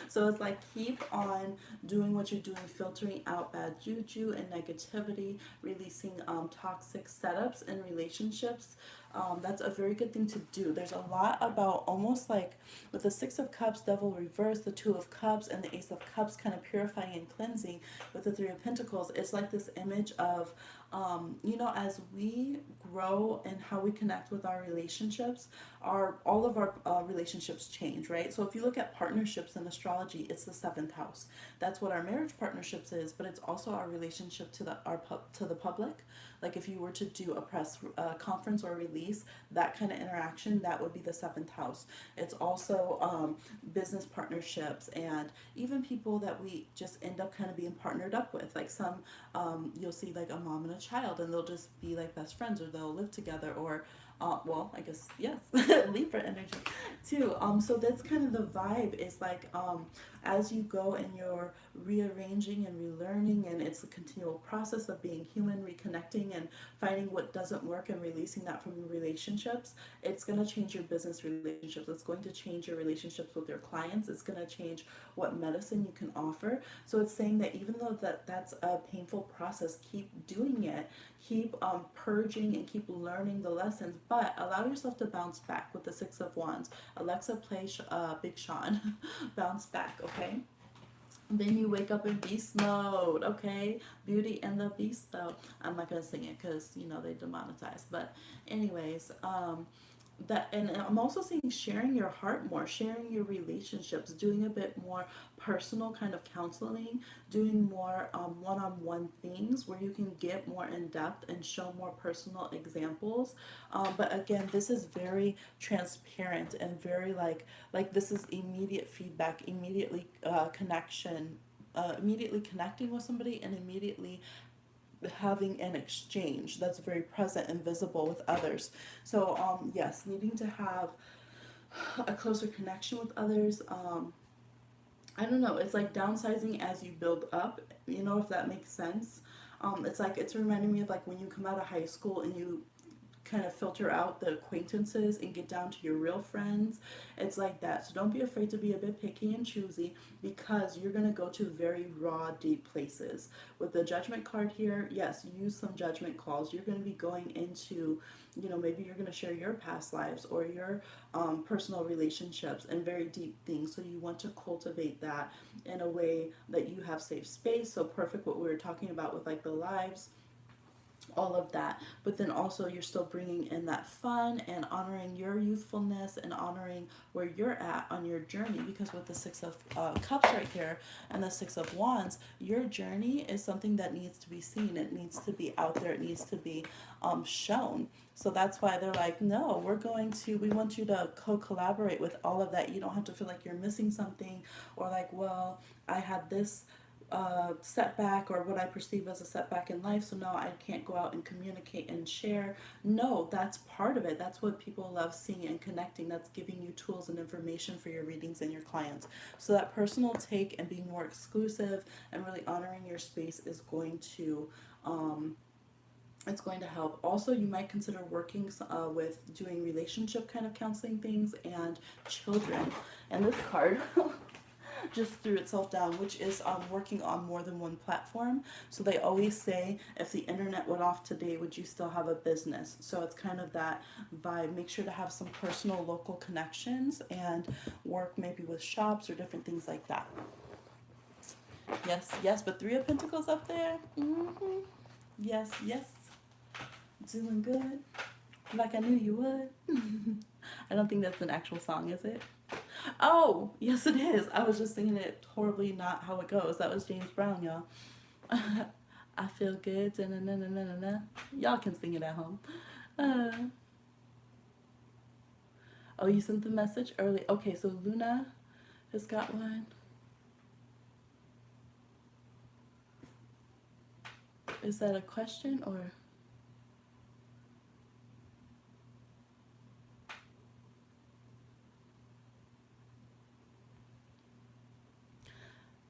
So it's like keep on doing what you're doing, filtering out bad juju and negativity, releasing toxic setups and relationships. That's a very good thing to do. There's a lot about almost like with the Six of Cups, Devil reverse, the Two of Cups, and the Ace of Cups kind of purifying and cleansing with the Three of Pentacles. It's like this image of, as we grow and how we connect with our relationships, all of our relationships change, right? So if you look at partnerships in astrology, it's the seventh house. That's what our marriage partnerships is, but it's also our relationship to the public. Like if you were to do a press conference or release, that kind of interaction, that would be the seventh house. It's also business partnerships and even people that we just end up kind of being partnered up with. Like some, you'll see like a mom and a child, and they'll just be like best friends, or they'll live together, or well, I guess yes, Libra energy too. So that's kind of the vibe. Is like as you go and you're rearranging and relearning, and it's a continual process of being human, reconnecting, and finding what doesn't work and releasing that from your relationships. It's going to change your business relationships. It's going to change your relationships with your clients. It's going to change what medicine you can offer. So it's saying that even though that's a painful process, keep doing it, keep purging and keep learning the lessons, but allow yourself to bounce back with the Six of Wands. Alexa, play Big Sean. Bounce back, okay? Then you wake up in beast mode, okay? Beauty and the Beast, though. I'm not gonna sing it because they demonetize. But anyways, that, and I'm also seeing sharing your heart more, sharing your relationships, doing a bit more personal kind of counseling, doing more one-on-one things where you can get more in depth and show more personal examples. But again, this is very transparent and very like this is immediate feedback, immediately connection, immediately connecting with somebody, and immediately having an exchange that's very present and visible with others. So yes, needing to have a closer connection with others. I don't know, it's like downsizing as you build up, if that makes sense. It's like it's reminding me of like when you come out of high school and you kind of filter out the acquaintances and get down to your real friends. It's like that. So don't be afraid to be a bit picky and choosy, because you're going to go to very raw, deep places. With the Judgment card here, yes, use some judgment calls. You're going to be going into, maybe you're going to share your past lives or your personal relationships and very deep things. So you want to cultivate that in a way that you have safe space. So perfect what we were talking about with like the lives, all of that, but then also you're still bringing in that fun and honoring your youthfulness and honoring where you're at on your journey, because with the Six of Cups right here and the Six of Wands, your journey is something that needs to be seen, it needs to be out there, it needs to be shown. So that's why they're like, no, we want you to co-collaborate with all of that. You don't have to feel like you're missing something, or like, well, I had this setback, or what I perceive as a setback in life, so now I can't go out and communicate and share. No, that's part of it. That's what people love seeing and connecting. That's giving you tools and information for your readings and your clients. So that personal take and being more exclusive and really honoring your space is going to it's going to help. Also, you might consider working with doing relationship kind of counseling things and children. And this card just threw itself down, which is working on more than one platform. So they always say, if the internet went off today, would you still have a business? So it's kind of that vibe. Make sure to have some personal local connections and work maybe with shops or different things like that. Yes, yes, but Three of Pentacles up there. Yes, yes. Doing good. Like I knew you would. I don't think that's an actual song, is it? Oh, yes, it is. I was just singing it horribly, not how it goes. That was James Brown, y'all. I feel good. Da-na-na-na-na-na. Y'all can sing it at home. Uh, oh, you sent the message early. Okay, so Luna has got one. Is that a question or?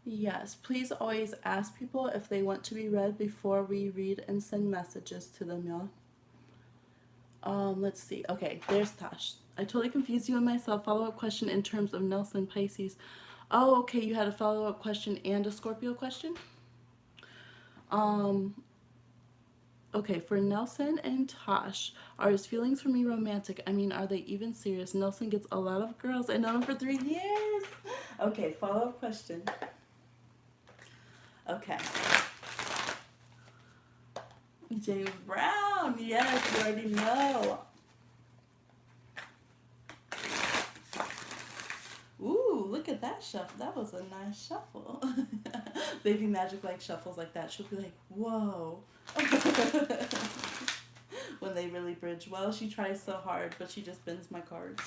Yes, please always ask people if they want to be read before we read and send messages to them, y'all. Let's see. Okay, there's Tosh. I totally confused you and myself. Follow-up question in terms of Nelson Pisces. Oh, okay, you had a follow-up question and a Scorpio question? Um, okay, for Nelson and Tosh, are his feelings for me romantic? I mean, are they even serious? Nelson gets a lot of girls. I know him for 3 years. Okay, follow-up question. Okay. James Brown, yes, you already know. Ooh, look at that shuffle. That was a nice shuffle. Baby Magic like shuffles like that. She'll be like, whoa. When they really bridge well, she tries so hard, but she just bends my cards.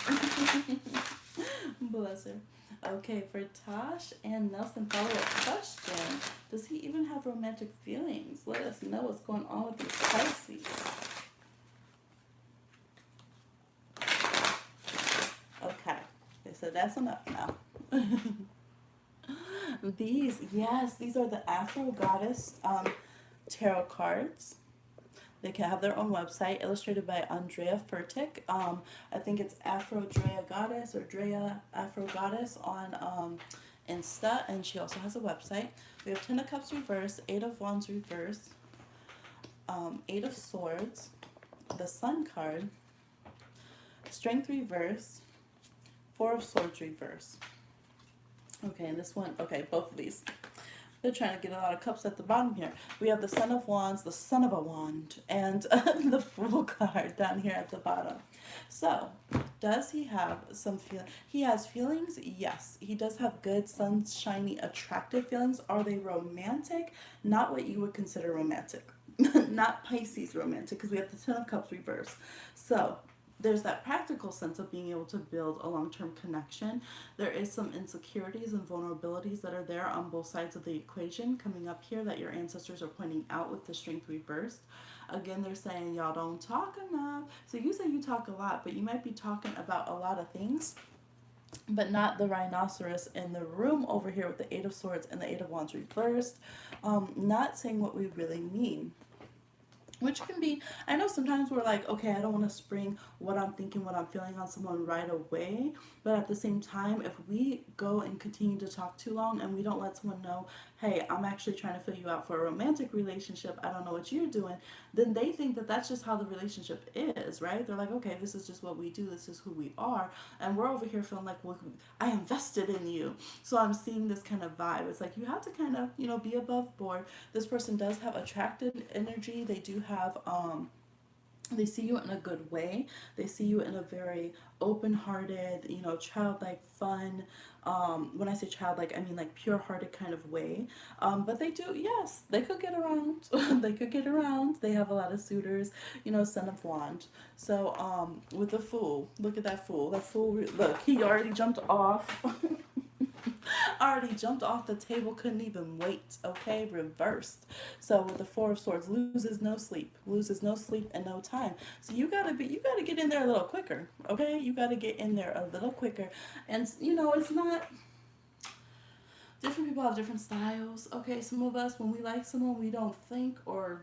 Bless her. Okay, for Tosh and Nelson, follow-up question. Does he even have romantic feelings? Let us know what's going on with these Pisces. Okay, so that's enough now. Yes, these are the Afro Goddess tarot cards. They can have their own website, illustrated by Andrea Furtick. I think it's Afro Drea Goddess or Drea Afro Goddess on Insta, and she also has a website. We have Ten of Cups reverse, Eight of Wands reverse, Eight of Swords, the Sun card, Strength reverse, Four of Swords reverse. Okay, and this one, okay, both of these. They're trying to get a lot of cups at the bottom here. We have the Son of Wands, the Son of a Wand, and the Fool card down here at the bottom. So, does he have some feel? He has feelings, yes. He does have good, sunshiny, attractive feelings. Are they romantic? Not what you would consider romantic. Not Pisces romantic, because we have the Ten of Cups reverse. So, there's that practical sense of being able to build a long-term connection. There is some insecurities and vulnerabilities that are there on both sides of the equation coming up here that your ancestors are pointing out with the Strength reversed. Again, they're saying y'all don't talk enough. So you say you talk a lot, but you might be talking about a lot of things, but not the rhinoceros in the room over here with the Eight of Swords and the Eight of Wands reversed. Not saying what we really mean. Which can be, I know sometimes we're like, okay, I don't want to spring what I'm thinking, what I'm feeling on someone right away. But at the same time, if we go and continue to talk too long and we don't let someone know, hey, I'm actually trying to fill you out for a romantic relationship, I don't know what you're doing, then they think that that's just how the relationship is, right? They're like, okay, this is just what we do, this is who we are. And we're over here feeling like, well, I invested in you. So I'm seeing this kind of vibe. It's like you have to kind of, be above board. This person does have attractive energy. They do have they see you in a good way. They see you in a very open-hearted, childlike, fun. When I say childlike, I mean like pure-hearted kind of way. But they do, yes, they could get around. They could get around. They have a lot of suitors, Son of Wand. So with the Fool, look at that Fool. That Fool, look, he already jumped off. Already jumped off the table, couldn't even wait. Okay, reversed. So with the Four of Swords, loses no sleep and no time. So you gotta get in there a little quicker. Okay, you gotta get in there a little quicker. And it's not. Different people have different styles. Okay, some of us, when we like someone, we don't think or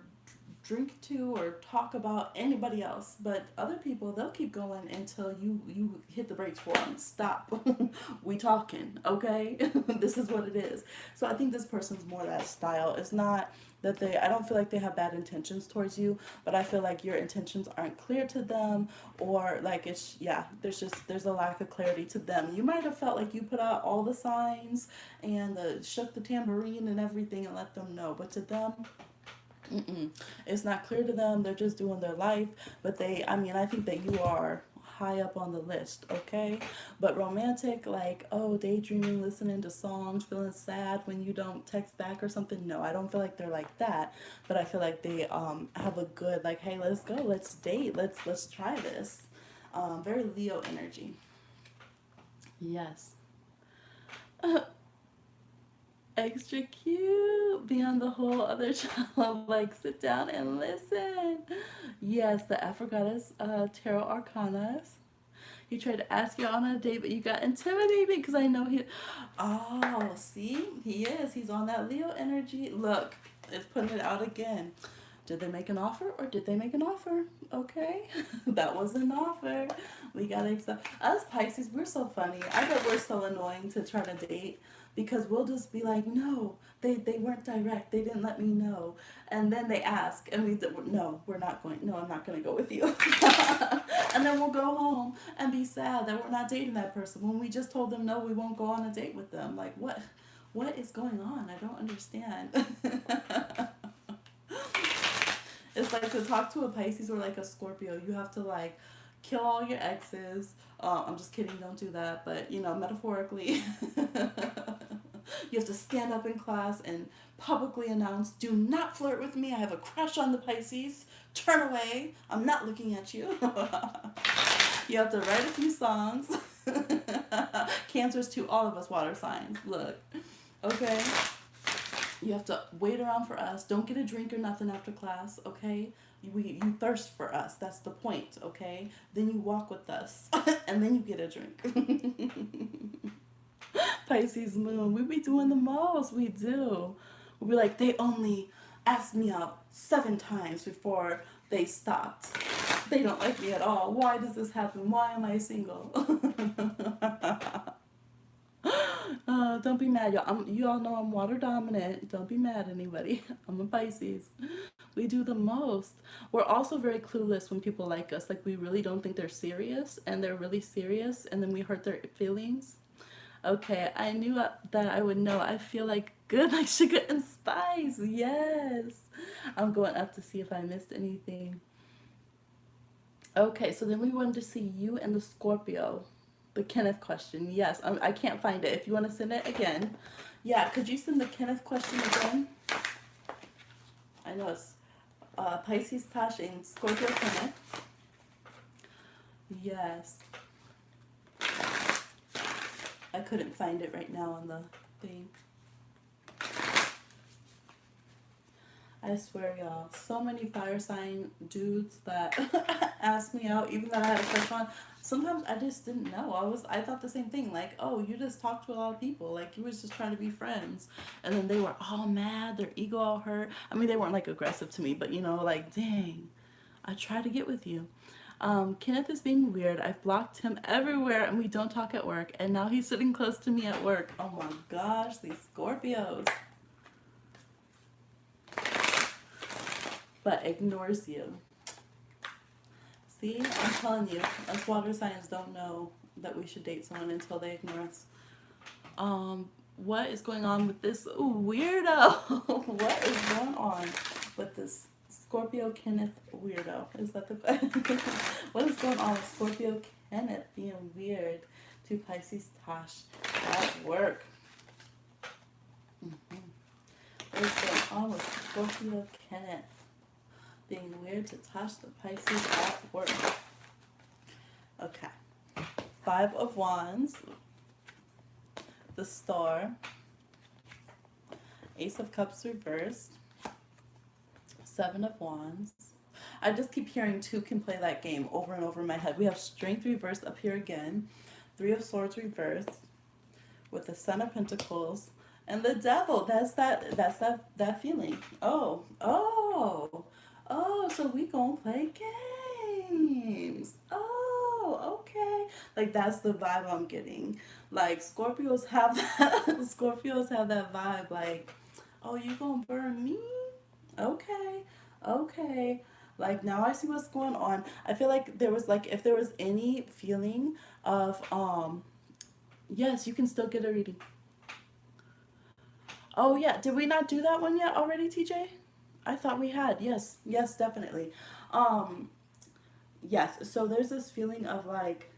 drink to or talk about anybody else. But other people, they'll keep going until you hit the brakes for them. Stop. We talking, okay? This is what it is. So I think this person's more that style. It's not that they, I don't feel like they have bad intentions towards you, but I feel like your intentions aren't clear to them, or like it's, yeah, there's a lack of clarity to them. You might have felt like you put out all the signs and shook the tambourine and everything and let them know, but to them, mm-mm. It's not clear to them. They're just doing their life. But they, I mean, I think that you are high up on the list, okay? But romantic, like, oh, daydreaming, listening to songs, feeling sad when you don't text back or something. No, I don't feel like they're like that. But I feel like they have a good, like, hey, let's go, let's date, let's try this. Very Leo energy. Yes. Extra cute beyond the whole other child. Like, sit down and listen. Yes, the Aphrodite's tarot arcanas. He tried to ask you on a date, but you got intimidated because I know he. Oh, see, he is. He's on that Leo energy. Look, it's putting it out again. Did they make an offer or did they make an offer? Okay, that was an offer. We gotta accept. Us Pisces, we're so funny. I bet we're so annoying to try to date because we'll just be like, no, they weren't direct. They didn't let me know. And then they ask, and no, we're not going. No, I'm not going to go with you. And then we'll go home and be sad that we're not dating that person when we just told them no, we won't go on a date with them. Like, what is going on? I don't understand. It's like to talk to a Pisces or like a Scorpio, you have to like kill all your exes. I'm just kidding, don't do that. But you know, metaphorically, you have to stand up in class and publicly announce, "Do not flirt with me. I have a crush on the Pisces. Turn away. I'm not looking at you." You have to write a few songs. Cancers to all of us water signs. Look, okay. You have to wait around for us. Don't get a drink or nothing after class, okay? You thirst for us. That's the point, okay? Then you walk with us, and then you get a drink. Pisces moon, we be doing the most. We do. We be like, they only asked me out 7 times before they stopped. They don't like me at all. Why does this happen? Why am I single? Don't be mad, y'all. You all know I'm water dominant. Don't be mad, anybody. I'm a Pisces. We do the most. We're also very clueless when people like us. Like, we really don't think they're serious, and they're really serious, and then we hurt their feelings. Okay, I knew that I would know. I feel like good, like sugar and spice. Yes. I'm going up to see if I missed anything. Okay, so then we wanted to see you and the Scorpio. The Kenneth question. Yes, I can't find it. If you want to send it again. Yeah, could you send the Kenneth question again? I know it's Pisces Tash and Scorpio Kenneth. Yes. I couldn't find it right now on the thing. I swear, y'all, so many fire sign dudes that asked me out, even that I had a crush on. Sometimes I just didn't know. I thought the same thing. Like, oh, you just talk to a lot of people. Like, you was just trying to be friends. And then they were all mad, their ego all hurt. I mean, they weren't like aggressive to me, but you know, like, dang, I tried to get with you. Kenneth is being weird. I've blocked him everywhere and we don't talk at work. And now he's sitting close to me at work. Oh my gosh, these Scorpios. But ignores you. See, I'm telling you, us water signs don't know that we should date someone until they ignore us. What is going on with this weirdo? What is going on with this Scorpio Kenneth weirdo? Is that the what is going on with Scorpio Kenneth being weird to Pisces Tash at work? What is going on with Scorpio Kenneth being weird to Tash the Pisces at work? Okay. 5 of Wands, the Star, Ace of Cups reversed, 7 of Wands. I just keep hearing 2 can play that game over and over in my head. We have Strength reversed up here again, 3 of Swords reversed, with the Son of Pentacles, and the Devil. That's that feeling. Oh. Oh, so we gonna play games. Oh, okay. Like that's the vibe I'm getting. Like Scorpios have that. Scorpios have that vibe. Like, oh, you gonna burn me? Okay, okay. Like now I see what's going on. I feel like there was like if there was any feeling of yes, you can still get a reading. Oh yeah, did we not do that one yet already, TJ? I thought we had. Yes, yes, definitely. Um, yes. So there's this feeling of like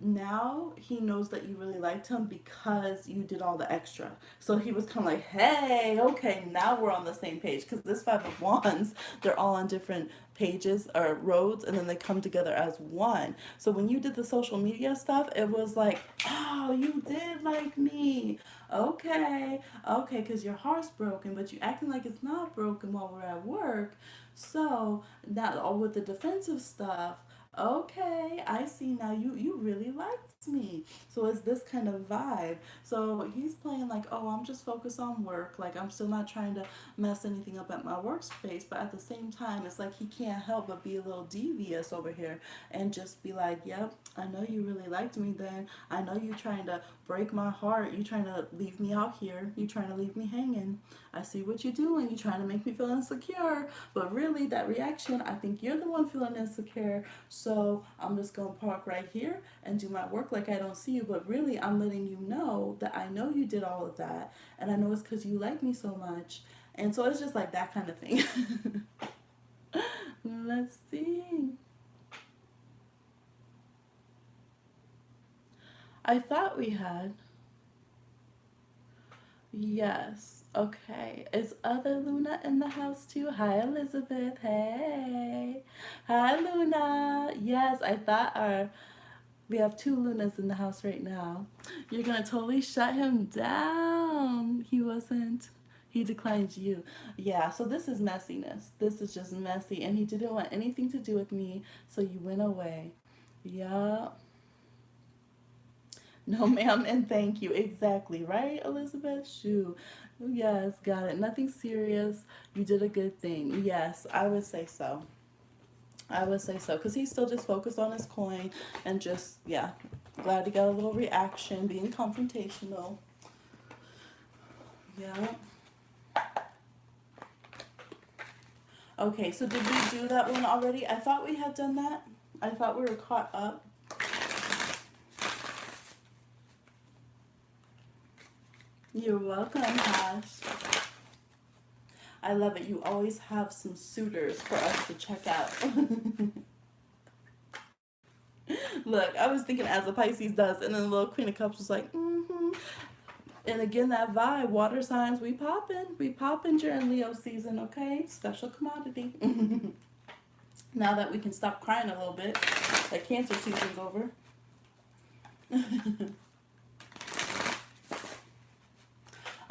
now he knows that you really liked him because you did all the extra. So he was kind of like, hey, okay, now we're on the same page. Because this Five of Wands, they're all on different pages or roads and then they come together as one. So when you did the social media stuff, it was like, oh, you did like me. Okay, okay, because your heart's broken, but you acting like it's not broken while we're at work. So now all with the defensive stuff, okay, I see now you really liked me. So it's this kind of vibe. So he's playing like, oh, I'm just focused on work. Like I'm still not trying to mess anything up at my workspace, but at the same time, it's like he can't help but be a little devious over here and just be like, yep, I know you really liked me then. I know you trying to break my heart. You trying to leave me out here. You trying to leave me hanging. I see what you're doing. You trying to make me feel insecure. But really, that reaction, I think you're the one feeling insecure. So I'm just going to park right here and do my work like I don't see you. But really, I'm letting you know that I know you did all of that. And I know it's because you like me so much. And so it's just like that kind of thing. Let's see. I thought we had. Yes. Okay. Is other Luna in the house too? Hi, Elizabeth. Hey. Hi, Luna. Yes, I thought our we have two Lunas in the house right now. You're gonna totally shut him down. He wasn't. He declined you. Yeah, so this is messiness. This is just messy. And he didn't want anything to do with me, so you went away. Yeah. No, ma'am, and thank you. Exactly, right, Elizabeth? Shoo. Yes, got it. Nothing serious. You did a good thing. Yes, I would say so. I would say so. Because he's still just focused on his coin and just, yeah, glad to get a little reaction, being confrontational. Yeah. Okay, so did we do that one already? I thought we had done that. I thought we were caught up. You're welcome, Hash. I love it. You always have some suitors for us to check out. Look, I was thinking as a Pisces does, and then the little Queen of Cups was like, mm-hmm. And again, that vibe, water signs, we popping during Leo season, okay? Special commodity. Now that we can stop crying a little bit, that Cancer season's over.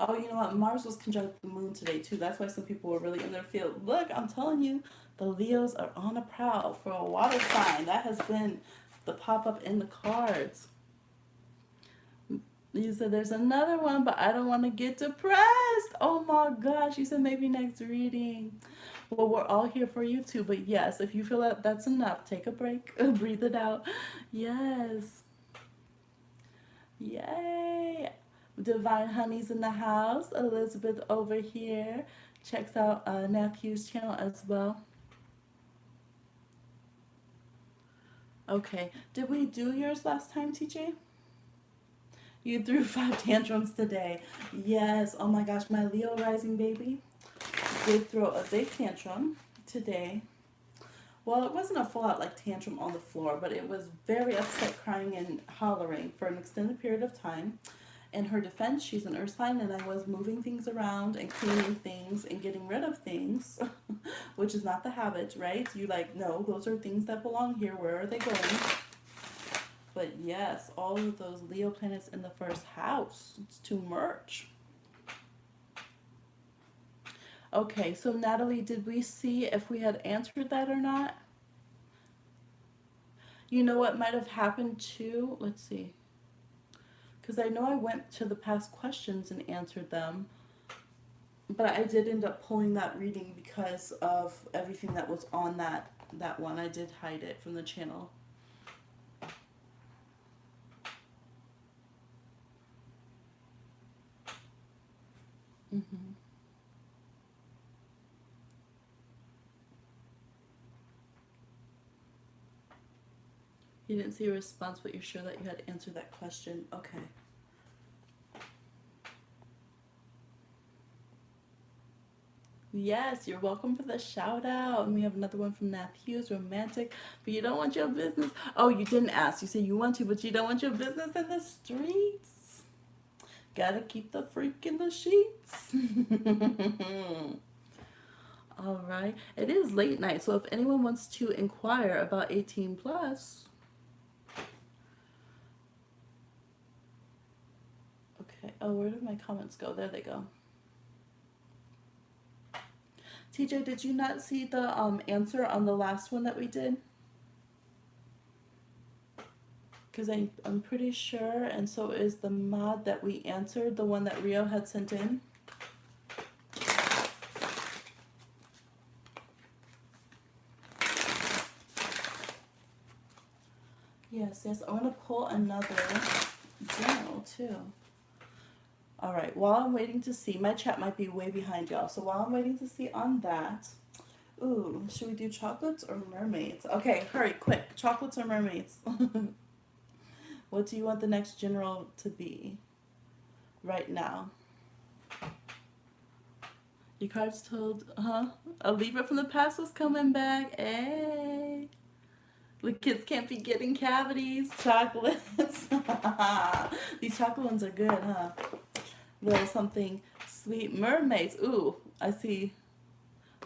Oh, you know what? Mars was conjunct the moon today too. That's why some people were really in their field. Look, I'm telling you, the Leos are on a prowl for a water sign. That has been the pop up in the cards. You said there's another one, but I don't want to get depressed. Oh my gosh. You said maybe next reading. Well, we're all here for you too. But yes, if you feel that that's enough, take a break, breathe it out. Yes. Yay. Divine Honey's in the house. Elizabeth over here checks out Nephew's channel as well. Okay. Did we do yours last time, TJ? You threw five tantrums today. Yes. Oh my gosh, my Leo rising baby did throw a big tantrum today. Well, it wasn't a full out like tantrum on the floor, but it was very upset, crying and hollering for an extended period of time. In her defense, she's an earth sign, and I was moving things around and cleaning things and getting rid of things, which is not the habit, right? You like, no, those are things that belong here. Where are they going? But yes, all of those Leo planets in the first house. It's too much. Okay, so Natalie, did we see if we had answered that or not? You know what might have happened too? Let's see. Because I know I went to the past questions and answered them. But I did end up pulling that reading because of everything that was on that one. I did hide it from the channel. Mm-hmm. You didn't see a response, but you're sure that you had answered that question. Okay. Yes, you're welcome for the shout out. And we have another one from Nath Hughes, romantic, but you don't want your business. Oh, you didn't ask. You said you want to, but you don't want your business in the streets. Gotta keep the freak in the sheets. All right. It is late night, so if anyone wants to inquire about 18 plus. Okay. Oh, where did my comments go? There they go. TJ, did you not see the answer on the last one that we did? Because I'm pretty sure, and so is the mod that we answered, the one that Rio had sent in. Yes, yes. I'm going to pull another journal too. All right, while I'm waiting to see, my chat might be way behind y'all. So while I'm waiting to see on that, ooh, should we do chocolates or mermaids? Okay, hurry, quick. Chocolates or mermaids? What do you want the next general to be right now? Your cards told, a Libra from the past was coming back. Hey. The kids can't be getting cavities. Chocolates. These chocolate ones are good, huh? Little something sweet. Mermaids. Ooh, I see.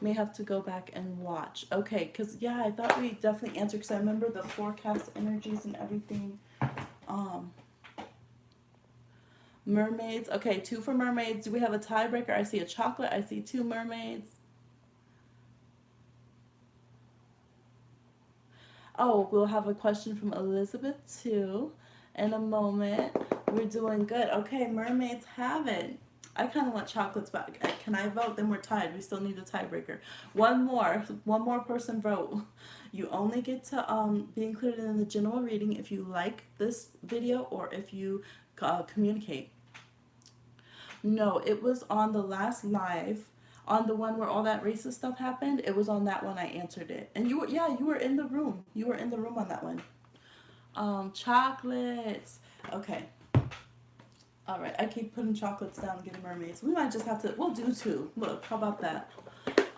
May have to go back and watch. Okay, because, yeah, I thought we definitely answered because I remember the forecast energies and everything. Mermaids. Okay, 2 for mermaids. Do we have a tiebreaker? I see a chocolate. I see 2 mermaids. Oh, we'll have a question from Elizabeth too in a moment. We're doing good. Okay, mermaids have it. I kind of want chocolates back. Can I vote? Then we're tied. We still need a tiebreaker. One more person vote. You only get to be included in the general reading if you like this video or if you communicate. No, it was on the last live, on the one where all that racist stuff happened. It was on that one I answered it. And you were in the room. You were in the room on that one. Chocolates. Okay. All right. I keep putting chocolates down and getting mermaids. We might just have to, we'll do 2. Look, how about that?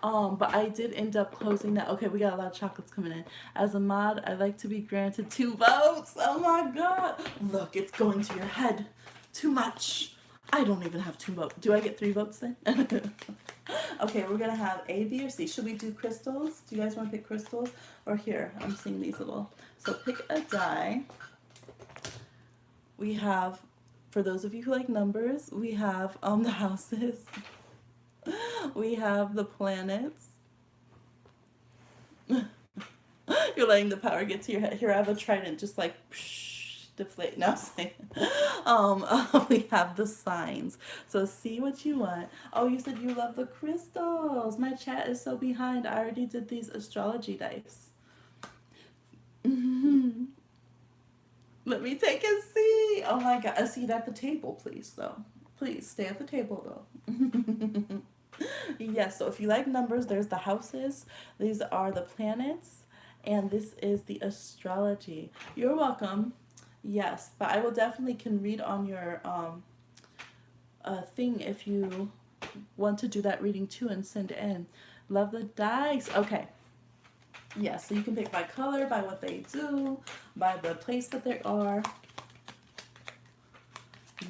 But I did end up closing that. Okay, we got a lot of chocolates coming in. As a mod, I like to be granted 2 votes. Oh my God. Look, it's going to your head. Too much. I don't even have 2 votes. Do I get 3 votes then? Okay, we're going to have A, B, or C. Should we do crystals? Do you guys want to pick crystals? Or here, I'm seeing these little. So pick a die. We have, for those of you who like numbers, we have the houses. We have the planets. You're letting the power get to your head. Here, I have a trident, just like deflate. No, I'm saying. We have the signs. So see what you want. Oh, you said you love the crystals. My chat is so behind. I already did these astrology dice. Let me take a seat. Oh my God, a seat at the table, please, though. Please stay at the table, though. Yes, so if you like numbers, there's the houses. These are the planets. And this is the astrology. You're welcome. Yes, but I will definitely can read on your thing if you want to do that reading too and send it in. Love the dice. Okay. Yes, so you can pick by color, by what they do, by the place that they are.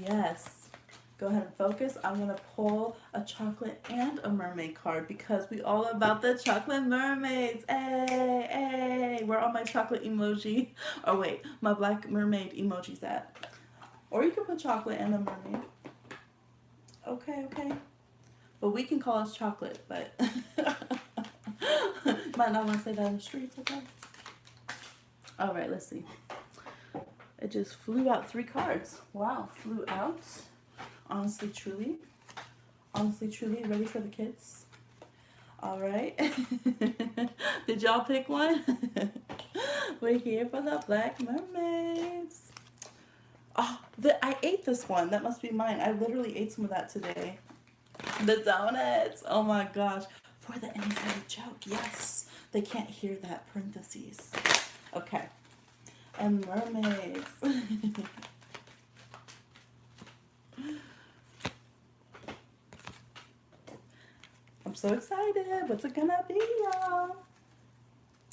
Yes. Go ahead and focus. I'm going to pull a chocolate and a mermaid card because we all about the chocolate mermaids. Hey, hey. Where are my chocolate emoji? Oh, wait. My black mermaid emoji's at. Or you can put chocolate and a mermaid. Okay, okay. But we can call us chocolate, but might not want to say that in the streets, okay? All right, let's see. It just flew out 3 cards. Wow, flew out. Honestly, truly. Honestly, truly, ready for the kids? All right. Did y'all pick one? We're here for the Black Mermaids. Oh, I ate this one. That must be mine. I literally ate some of that today. The donuts. Oh my gosh. For the inside joke. Yes. They can't hear that parentheses. Okay. And mermaids. I'm so excited. What's it gonna be, y'all?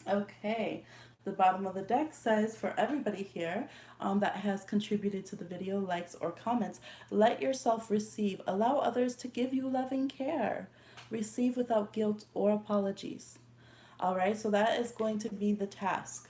Okay. The bottom of the deck says for everybody here that has contributed to the video, likes or comments, let yourself receive. Allow others to give you loving care. Receive without guilt or apologies. All right, so that is going to be the task.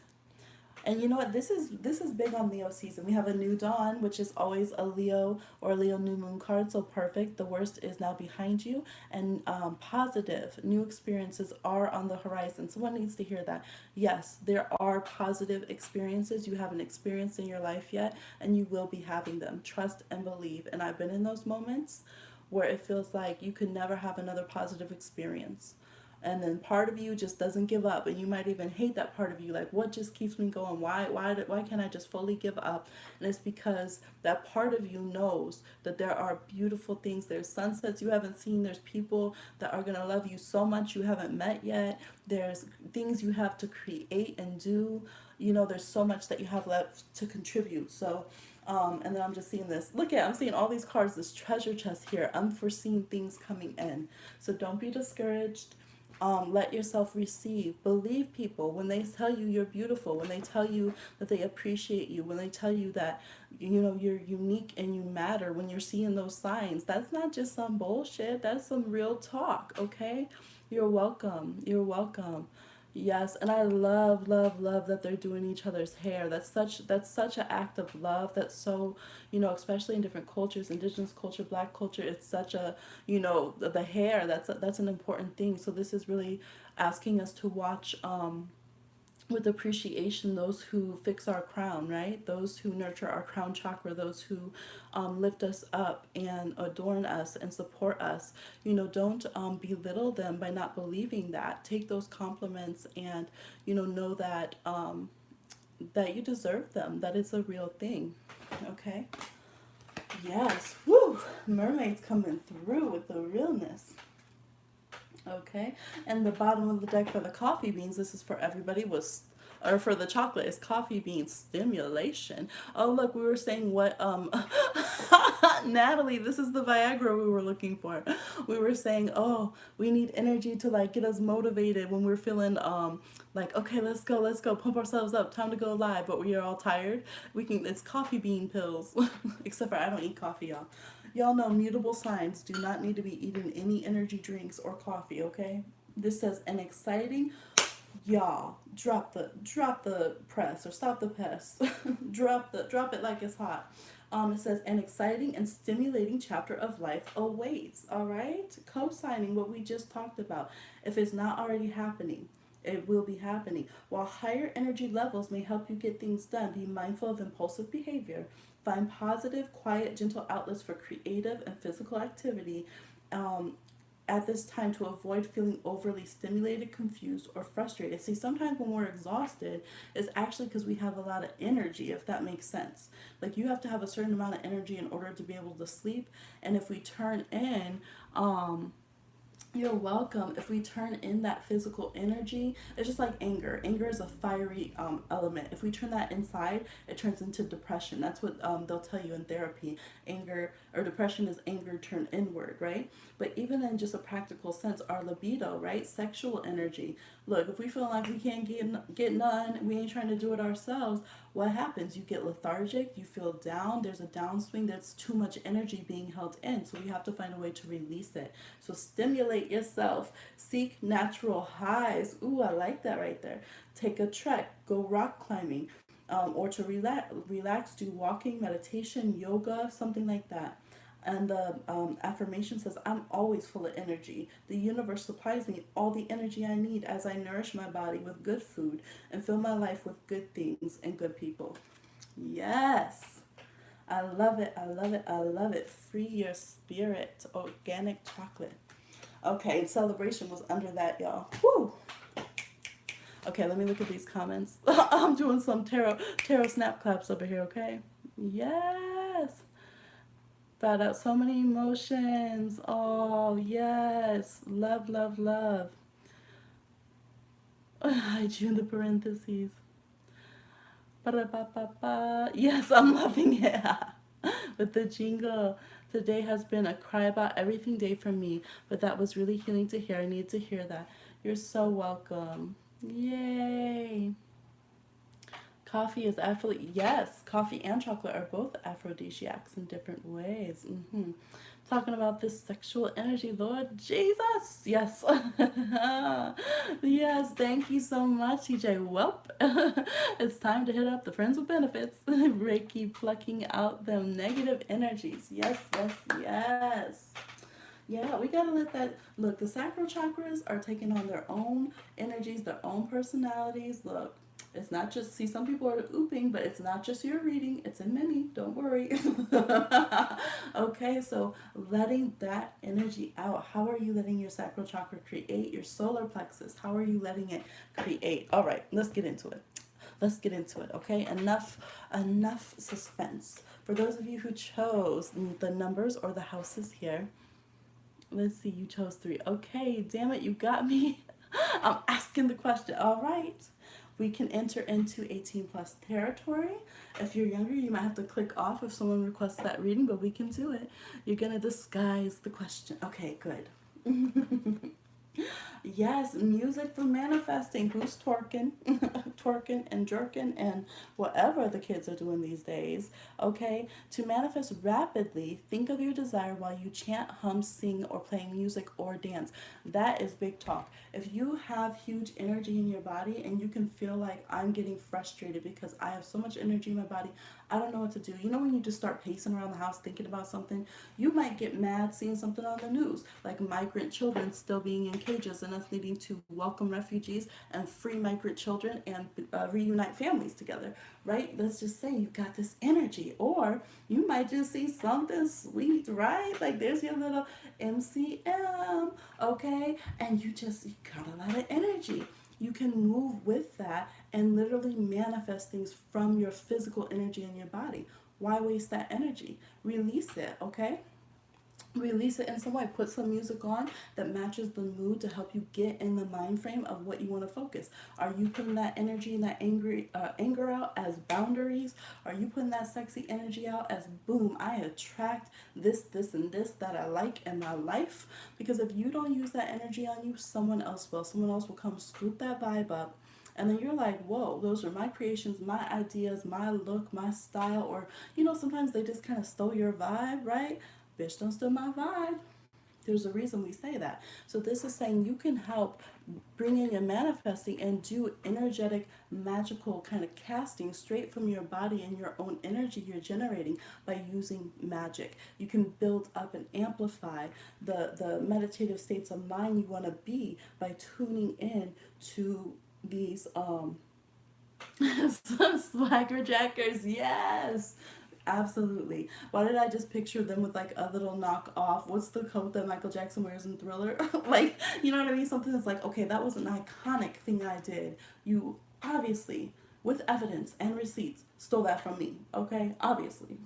And you know what? This is big on Leo season. We have a new dawn, which is always a Leo or Leo new moon card. So perfect. The worst is now behind you, and positive new experiences are on the horizon. Someone needs to hear that. Yes, there are positive experiences. You haven't experienced in your life yet, and you will be having them. Trust and believe. And I've been in those moments where it feels like you could never have another positive experience, and then part of you just doesn't give up, and you might even hate that part of you, like, what just keeps me going? Why can't I just fully give up? And it's because that part of you knows that there are beautiful things. There's sunsets you haven't seen. There's people that are going to love you so much you haven't met yet. There's things you have to create and do. There's so much that you have left to contribute. So and then I'm just seeing this. I'm seeing all these cards, this treasure chest here, unforeseen things coming in. So don't be discouraged. Let yourself receive. Believe people when they tell you you're beautiful, when they tell you that they appreciate you, when they tell you that you're unique and you matter. When you're seeing those signs, that's not just some bullshit. That's some real talk. Okay, you're welcome. You're welcome. Yes, and I love, love, love that they're doing each other's hair. That's such an act of love. That's so, especially in different cultures, indigenous culture, black culture, it's such a, the hair, that's an important thing. So this is really asking us to watch with appreciation those who fix our crown, right? Those who nurture our crown chakra, those who lift us up and adorn us and support us. Don't belittle them by not believing that. Take those compliments and know that that you deserve them. That it's a real thing. Okay. Yes. Woo! Mermaids coming through with the realness. Okay, and the bottom of the deck for the coffee beans, this is for everybody, or for the chocolate, is coffee bean stimulation. Oh, look, we were saying what, Natalie, this is the Viagra we were looking for. We were saying, oh, we need energy to like get us motivated when we're feeling, like, okay, let's go, pump ourselves up, time to go live, but we are all tired. It's coffee bean pills, except for I don't eat coffee, y'all. Y'all know mutable signs do not need to be eating any energy drinks or coffee, okay? This says an exciting, y'all, drop the press or stop the press. drop it like it's hot. It says an exciting and stimulating chapter of life awaits, all right? Co-signing what we just talked about. If it's not already happening, it will be happening. While higher energy levels may help you get things done, be mindful of impulsive behavior. Find positive, quiet, gentle outlets for creative and physical activity at this time to avoid feeling overly stimulated, confused, or frustrated. See, sometimes when we're exhausted, it's actually because we have a lot of energy, if that makes sense. Like, you have to have a certain amount of energy in order to be able to sleep. And if we turn in, you're welcome. If we turn in that physical energy, it's just like anger. Anger is a fiery element. If we turn that inside, it turns into depression. That's what they'll tell you in therapy. Anger or depression is anger turned inward, right? But even in just a practical sense, our libido, right? Sexual energy. Look, if we feel like we can't get none, we ain't trying to do it ourselves, what happens? You get lethargic, you feel down, there's a downswing, there's too much energy being held in. So we have to find a way to release it. So stimulate yourself, seek natural highs. Ooh, I like that right there. Take a trek, go rock climbing, or to relax, do walking, meditation, yoga, something like that. And the affirmation says, I'm always full of energy. The universe supplies me all the energy I need as I nourish my body with good food and fill my life with good things and good people. Yes. I love it. I love it. I love it. Free your spirit. Organic chocolate. Okay, and celebration was under that, y'all. Woo! Okay, let me look at these comments. I'm doing some tarot snap claps over here, okay? Yes. Brought out so many emotions. Oh, yes. Love, love, love. I drew the parentheses. Ba-da-ba-ba-ba. Yes, I'm loving it. With the jingle. Today has been a cry about everything day for me, but that was really healing to hear. I need to hear that. You're so welcome. Yay. Coffee is yes, coffee and chocolate are both aphrodisiacs in different ways. Talking about this sexual energy, Lord Jesus. Yes. Yes, thank you so much, TJ. Welp. It's time to hit up the friends with benefits. Reiki plucking out them negative energies. Yes, yes, yes. Yeah, we gotta let that look. The sacral chakras are taking on their own energies, their own personalities. Look, it's not just, see, some people are ooping, but it's not just your reading, it's in many. Don't worry. Okay, so letting that energy out. How are you letting your sacral chakra create your solar plexus? How are you letting it create? All right, let's get into it. Let's get into it, okay? Enough suspense. For those of you who chose the numbers or the houses here, let's see, you chose three. Okay, damn it, you got me. I'm asking the question. All right. We can enter into 18 plus territory. If you're younger, you might have to click off if someone requests that reading, but we can do it. You're going to disguise the question. Okay, good. Yes, music for manifesting. Who's twerking, twerking and jerking and whatever the kids are doing these days. Okay, to manifest rapidly, think of your desire while you chant, hum, sing, or play music or dance. That is big talk. If you have huge energy in your body and you can feel like I'm getting frustrated because I have so much energy in my body, I don't know what to do. You know when you just start pacing around the house thinking about something, you might get mad seeing something on the news, like migrant children still being in cages and us needing to welcome refugees and free migrant children and reunite families together, right? Let's just say you got this energy. Or you might just see something sweet, right? Like there's your little MCM, okay? And you got a lot of energy. You can move with that and literally manifest things from your physical energy in your body. Why waste that energy? Release it, okay? Release it in some way. Put some music on that matches the mood to help you get in the mind frame of what you want to focus. Are you putting that energy and that anger out as boundaries? Are you putting that sexy energy out as boom, I attract this and this that I like in my life? Because if you don't use that energy on you, someone else will. Someone else will come scoop that vibe up, and then you're like, whoa, those are my creations, my ideas, my look, my style. Or sometimes they just kind of stole your vibe, right? Bitch, don't steal my vibe. There's a reason we say that. So this is saying you can help bring in your manifesting and do energetic, magical kind of casting straight from your body and your own energy you're generating by using magic. You can build up and amplify the meditative states of mind you want to be by tuning in to these swagger jackers. Yes, absolutely. Why did I just picture them with like a little knockoff? What's the coat that Michael Jackson wears in Thriller? Like, you know what I mean? Something that's like, okay, that was an iconic thing I did. You obviously, with evidence and receipts, stole that from me. Okay, obviously,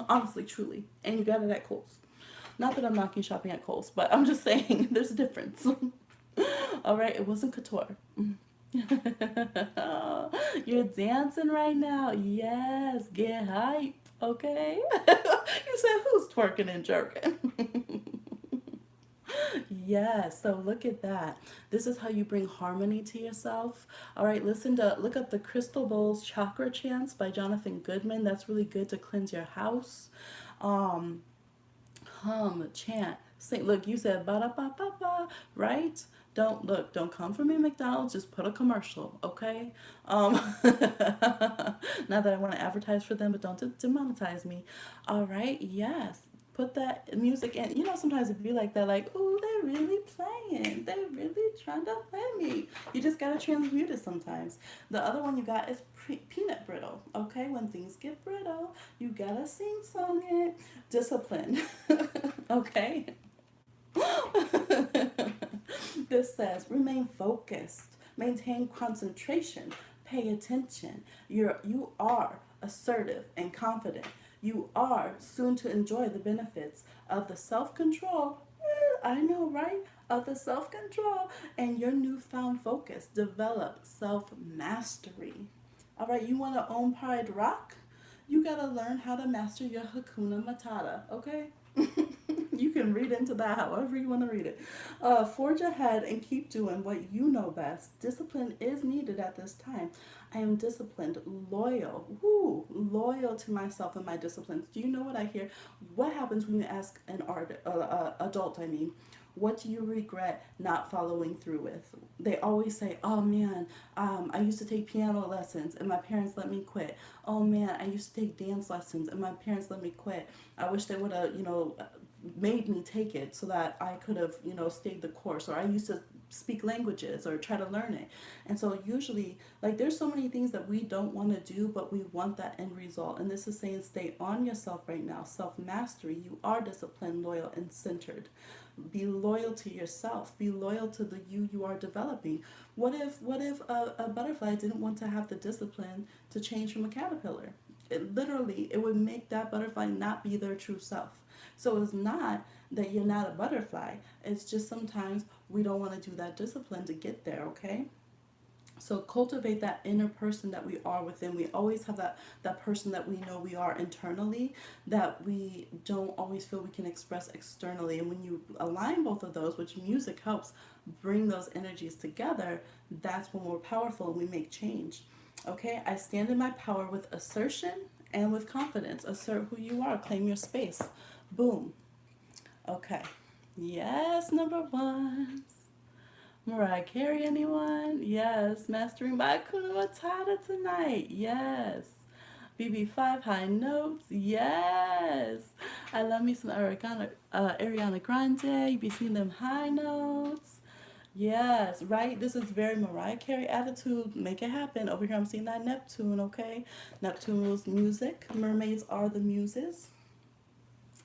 honestly, truly, and you got it at Kohl's. Not that I'm knocking shopping at Kohl's, but I'm just saying there's a difference. All right, it wasn't couture. You're dancing right now. Yes, get hype. Okay. You said who's twerking and jerking? Yes, so look at that. This is how you bring harmony to yourself. All right, look up the Crystal Bowls Chakra Chants by Jonathan Goodman. That's really good to cleanse your house. Um, hum, chant, sing. Look, you said ba da ba ba ba, right? Don't come for me, McDonald's. Just put a commercial, okay? Not that I want to advertise for them, but don't demonetize me. All right, yes. put that music in. You know, sometimes it be like that, like, oh, they're really playing. They're really trying to play me. You just gotta transmute it sometimes. The other one you got is peanut brittle. Okay, when things get brittle, you gotta sing song it. Discipline. Okay. This says remain focused, maintain concentration, pay attention. You are assertive and confident. You are soon to enjoy the benefits of the self control. I know, right? Of the self control and your newfound focus. Develop self mastery. All right, you want to own Pride Rock? You got to learn how to master your Hakuna Matata, okay? You can read into that however you want to read it. Forge ahead and keep doing what you know best. Discipline is needed at this time. I am disciplined, loyal, loyal to myself and my disciplines. Do you know what I hear? What happens when you ask an adult? I mean, what do you regret not following through with? They always say, "Oh man, I used to take piano lessons and my parents let me quit. Oh man, I used to take dance lessons and my parents let me quit. I wish they would have, made me take it so that I could have, stayed the course. Or I used to speak languages or try to learn it." And so usually, like, there's so many things that we don't want to do, but we want that end result. And this is saying stay on yourself right now. Self mastery. You are disciplined, loyal, and centered. Be loyal to yourself. Be loyal to the you are developing. What if a butterfly didn't want to have the discipline to change from a caterpillar? It would make that butterfly not be their true self. So it's not that you're not a butterfly. It's just sometimes we don't want to do that discipline to get there, okay? So cultivate that inner person that we are within. We always have that person that we know we are internally that we don't always feel we can express externally. And when you align both of those, which music helps bring those energies together, that's when we're powerful and we make change. Okay, I stand in my power with assertion and with confidence. Assert who you are, claim your space. Boom. Okay. Yes, number one. Mariah Carey, anyone? Yes. Mastering my Kuna Matata tonight. Yes. BB5 High Notes. Yes. I love me some Ariana Grande. You be seeing them high notes. Yes, right? This is very Mariah Carey attitude. Make it happen. Over here, I'm seeing that Neptune, okay? Neptune rules music. Mermaids are the muses.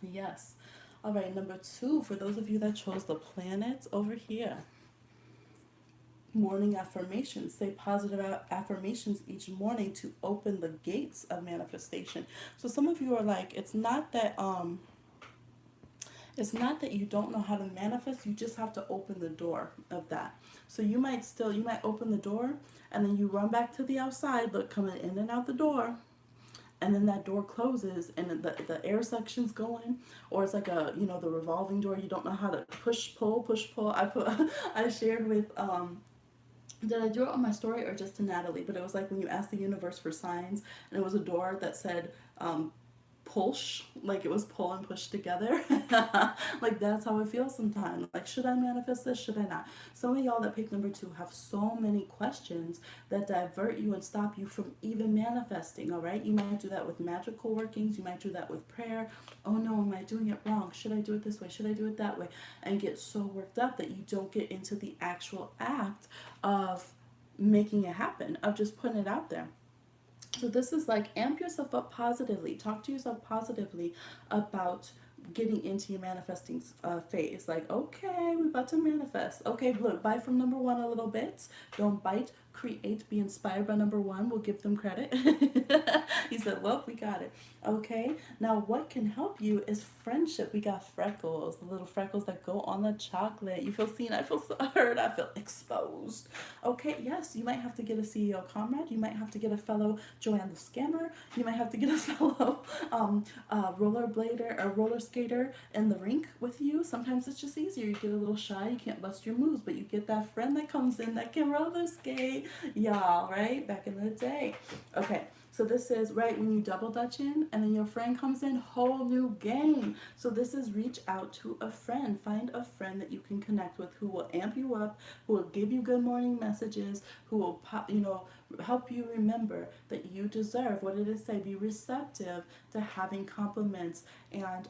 Yes. All right, number two, for those of you that chose the planets over here. Morning affirmations. Say positive affirmations each morning to open the gates of manifestation. So some of you are like, it's not that you don't know how to manifest, you just have to open the door of that. So you might open the door and then you run back to the outside, look coming in and out the door, and then that door closes and the air suction's going, or it's like the revolving door. You don't know how to push pull. I shared with did I do it on my story or just to Natalie? But it was like when you asked the universe for signs, and it was a door that said push, like it was pull and push together. Like that's how it feels sometimes. Like, should I manifest this? Should I not? Some of y'all that pick number two have so many questions that divert you and stop you from even manifesting. All right, you might do that with magical workings. You might do that with prayer. Oh no, am I doing it wrong? Should I do it this way? Should I do it that way? And get so worked up that you don't get into the actual act of making it happen, of just putting it out there. So this is like amp yourself up positively. Talk to yourself positively about getting into your manifesting phase. Like, okay, we're about to manifest. Okay, look, bite from number one a little bit. Don't bite. Create. Be inspired by number one. We'll give them credit. He said, well, we got it. Okay, now what can help you is friendship. We got freckles, the little freckles that go on the chocolate. You feel seen. I feel so heard. I feel exposed. Okay, yes, you might have to get a CEO comrade. You might have to get a fellow Joanne the Scammer. You might have to get a fellow rollerblader or roller skater in the rink with you. Sometimes it's just easier. You get a little shy. You can't bust your moves, but you get that friend that comes in that can roller skate. Y'all, right? Back in the day. Okay. So this is right when you double dutch in and then your friend comes in, whole new game. So this is reach out to a friend. Find a friend that you can connect with who will amp you up, who will give you good morning messages, who will help you remember that you deserve, what did it say? Be receptive to having compliments and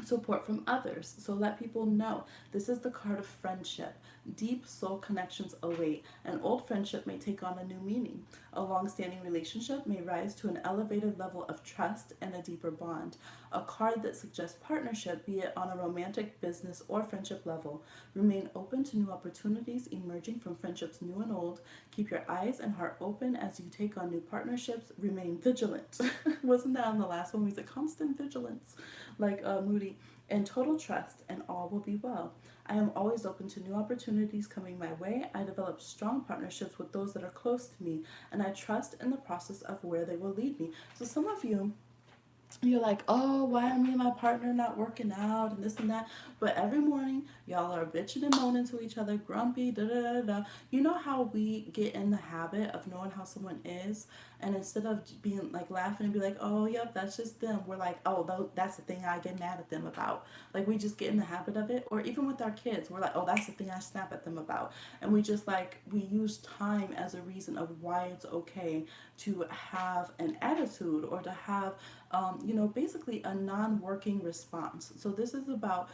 Support from others. So let people know this is the card of friendship. Deep soul connections await. An old friendship may take on a new meaning. A long standing relationship may rise to an elevated level of trust and a deeper bond. A card that suggests partnership, be it on a romantic, business, or friendship level. Remain open to new opportunities emerging from friendships new and old. Keep your eyes and heart open as you take on new partnerships. Remain vigilant. Wasn't that on the last one? We said constant vigilance, like Moody. And total trust, and all will be well. I am always open to new opportunities coming my way. I develop strong partnerships with those that are close to me, and I trust in the process of where they will lead me. So, some of you, you're like, oh, why are me and my partner not working out and this and that? But every morning, y'all are bitching and moaning to each other, grumpy, da da da da. You know how we get in the habit of knowing how someone is, and instead of being like laughing and be like, oh, yep, that's just them, we're like, oh, that's the thing I get mad at them about. Like we just get in the habit of it. Or even with our kids, we're like, oh, that's the thing I snap at them about. And we just like, we use time as a reason of why it's okay to have an attitude or to have basically a non working response. So, this is about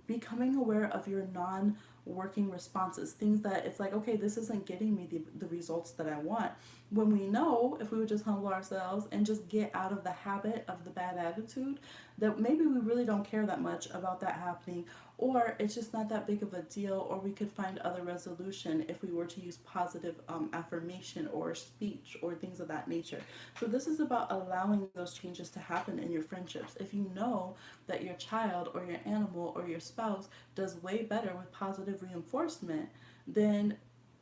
becoming aware of your non working responses, things that it's like, okay, this isn't getting me the results that I want. When we know, if we would just humble ourselves and just get out of the habit of the bad attitude, that maybe we really don't care that much about that happening, or it's just not that big of a deal, or we could find other resolution if we were to use positive affirmation or speech or things of that nature. So this is about allowing those changes to happen in your friendships. If you know that your child or your animal or your spouse does way better with positive reinforcement, then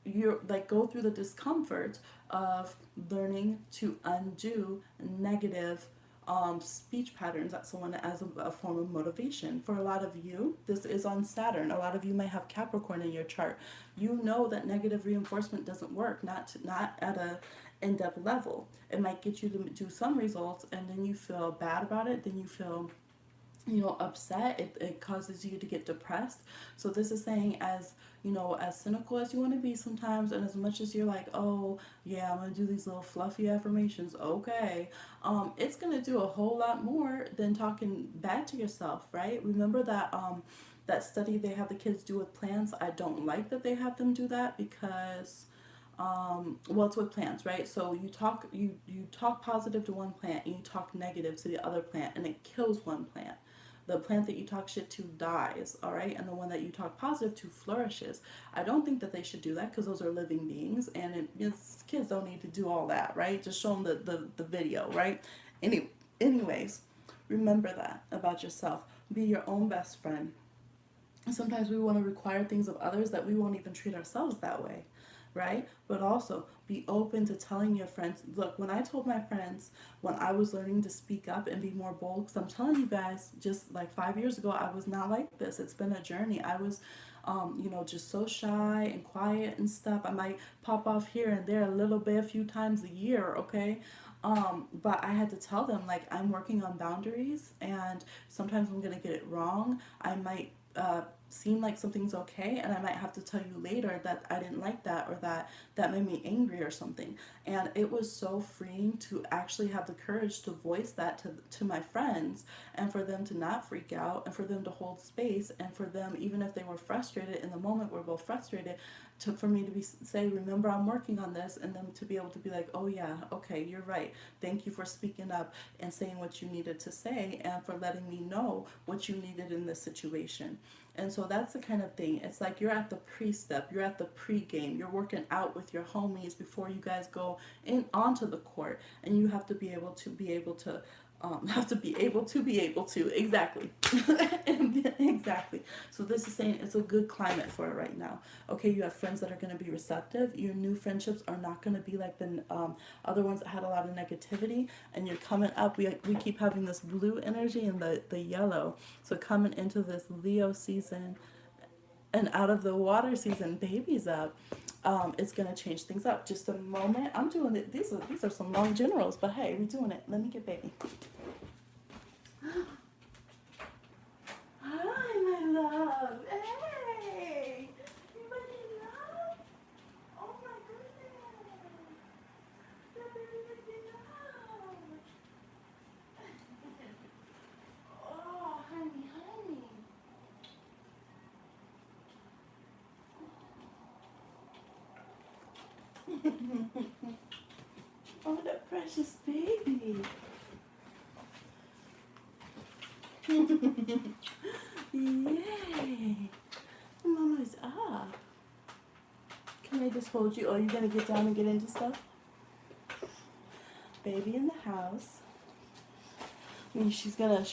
you're like go through the discomfort of learning to undo negative speech patterns at someone as a form of motivation. For a lot of you, this is on Saturn. A lot of you may have Capricorn in your chart. You know that negative reinforcement doesn't work, not at a in-depth level. It might get you to do some results, and then you feel bad about it. Then you feel upset. It causes you to get depressed. So this is saying, as cynical as you want to be sometimes, and as much as you're like, oh yeah, I'm gonna do these little fluffy affirmations, okay, it's gonna do a whole lot more than talking bad to yourself, right? Remember that study they have the kids do with plants. I don't like that they have them do that because well, it's with plants, right? So you talk positive to one plant and you talk negative to the other plant, and it kills one plant. The plant that you talk shit to dies, all right, and the one that you talk positive to flourishes. I don't think that they should do that because those are living beings, and kids don't need to do all that, right? Just show them the video, right? Anyways, remember that about yourself. Be your own best friend. Sometimes we want to require things of others that we won't even treat ourselves that way, right? But also be open to telling your friends. Look, when I told my friends when I was learning to speak up and be more bold, because I'm telling you guys, just like 5 years ago, I was not like this. It's been a journey. I was, just so shy and quiet and stuff. I might pop off here and there a little bit, a few times a year, okay? But I had to tell them, like, I'm working on boundaries, and sometimes I'm gonna get it wrong. I might seem like something's okay, and I might have to tell you later that I didn't like that, or that made me angry or something. And it was so freeing to actually have the courage to voice that to my friends, and for them to not freak out, and for them to hold space, and for them, even if they were frustrated in the moment, we're both frustrated, for me to say, remember, I'm working on this, and them to be able to be like, oh yeah, okay, you're right, thank you for speaking up and saying what you needed to say, and for letting me know what you needed in this situation. And so that's the kind of thing. It's like you're at the pre-step, you're at the pre-game, you're working out with your homies before you guys go in onto the court, and you have to be able to exactly. Exactly. So this is saying it's a good climate for it right now. Okay, you have friends that are going to be receptive. Your new friendships are not going to be like the other ones that had a lot of negativity, and you're coming up. We keep having this blue energy and the yellow. So coming into this Leo season and out of the water season, baby's up. It's gonna change things up. Just a moment. I'm doing it. These are some long generals, but hey, we're doing it. Let me get baby. Hi, my love. Hey, you ready to love? Oh my goodness. You're ready to love. Oh, Oh, that precious baby. Yay. Mama's up. Can I just hold you? Oh, you're gonna get down and get into stuff? Baby in the house. And she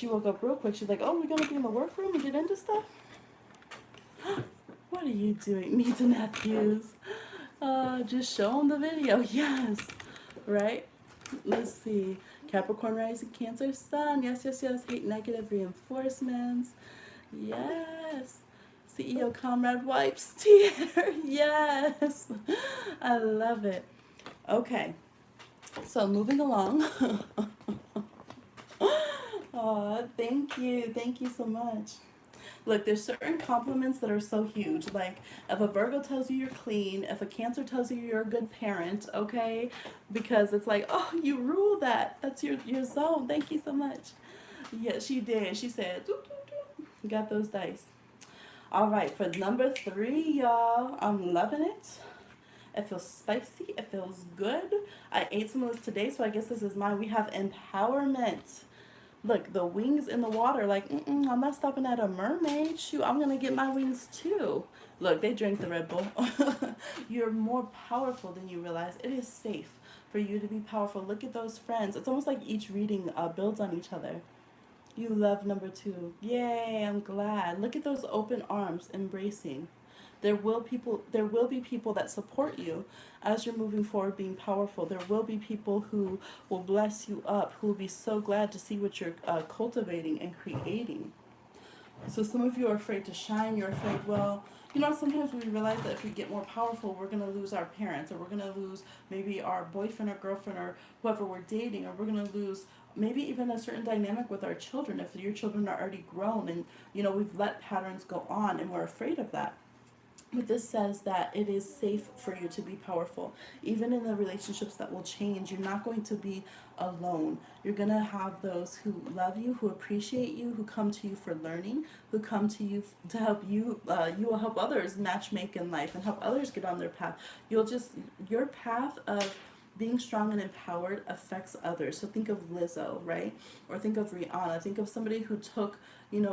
woke up real quick. She's like, oh, we're gonna be in the workroom and get into stuff? What are you doing? Meet the nephews. Just show them the video. Yes. Right? Let's see. Capricorn rising, Cancer sun. Yes, yes, yes. Hate negative reinforcements. Yes. CEO comrade wipes tear. Yes. I love it. Okay. So moving along. Aw, thank you. Thank you so much. Look, there's certain compliments that are so huge. Like, if a Virgo tells you you're clean, if a Cancer tells you you're a good parent, okay? Because it's like, oh, you rule that. That's your zone. Thank you so much. Yes, she did. She said, doo, doo, doo. You got those dice. All right, for number 3, y'all, I'm loving it. It feels spicy. It feels good. I ate some of this today, so I guess this is mine. We have empowerment. Look, the wings in the water, like, I'm not stopping at a mermaid. Shoot, I'm gonna get my wings too. Look, they drink the Red Bull. You're more powerful than you realize. It is safe for you to be powerful. Look at those friends. It's almost like each reading builds on each other. You love number 2. Yay, I'm glad. Look at those open arms embracing. There will be people that support you as you're moving forward being powerful. There will be people who will bless you up, who will be so glad to see what you're cultivating and creating. So some of you are afraid to shine. You're afraid, well, sometimes we realize that if we get more powerful, we're going to lose our parents, or we're going to lose maybe our boyfriend or girlfriend or whoever we're dating, or we're going to lose maybe even a certain dynamic with our children if your children are already grown and, we've let patterns go on and we're afraid of that. But this says that it is safe for you to be powerful. Even in the relationships that will change, you're not going to be alone. You're going to have those who love you, who appreciate you, who come to you for learning, who come to you to help you. You will help others matchmake in life and help others get on their path. Your path of being strong and empowered affects others. So think of Lizzo, right? Or think of Rihanna. Think of somebody who took,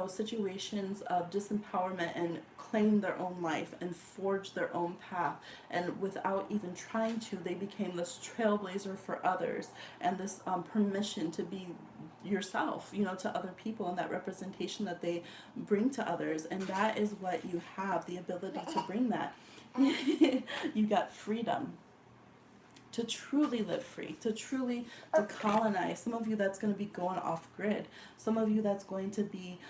situations of disempowerment and claimed their own life and forged their own path. And without even trying to, they became this trailblazer for others and this permission to be yourself, to other people, and that representation that they bring to others. And that is what you have, the ability to bring that. You got freedom to truly live free, to truly decolonize. Some of you that's going to be going off grid. Some of you that's going to be,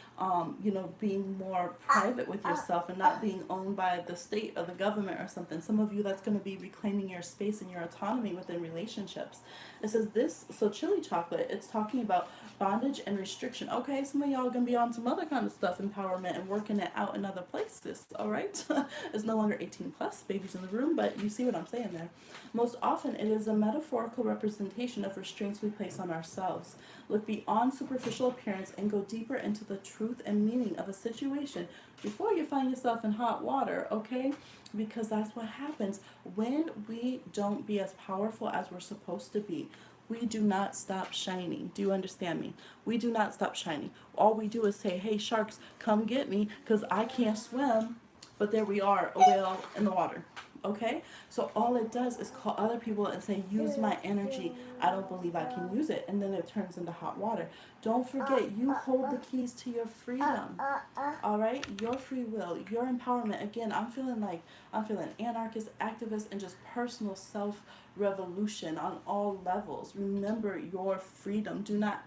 being more private with yourself and not being owned by the state or the government or something. Some of you that's going to be reclaiming your space and your autonomy within relationships. It says this, so chili chocolate, it's talking about bondage and restriction. Okay, some of y'all are going to be on some other kind of stuff, empowerment and working it out in other places, all right? It's no longer 18 plus, babies in the room, but you see what I'm saying there. Most often, it is a metaphorical representation of restraints we place on ourselves. Look beyond superficial appearance and go deeper into the truth and meaning of a situation before you find yourself in hot water, okay? Because that's what happens when we don't be as powerful as we're supposed to be. We do not stop shining. Do you understand me? We do not stop shining. All we do is say, hey, sharks, come get me because I can't swim. But there we are, a whale in the water. Okay? So all it does is call other people and say, use my energy. I don't believe I can use it. And then it turns into hot water. Don't forget, you hold the keys to your freedom. All right? Your free will, your empowerment. Again, I'm feeling anarchist, activist, and just personal self-revolution on all levels. Remember your freedom. Do not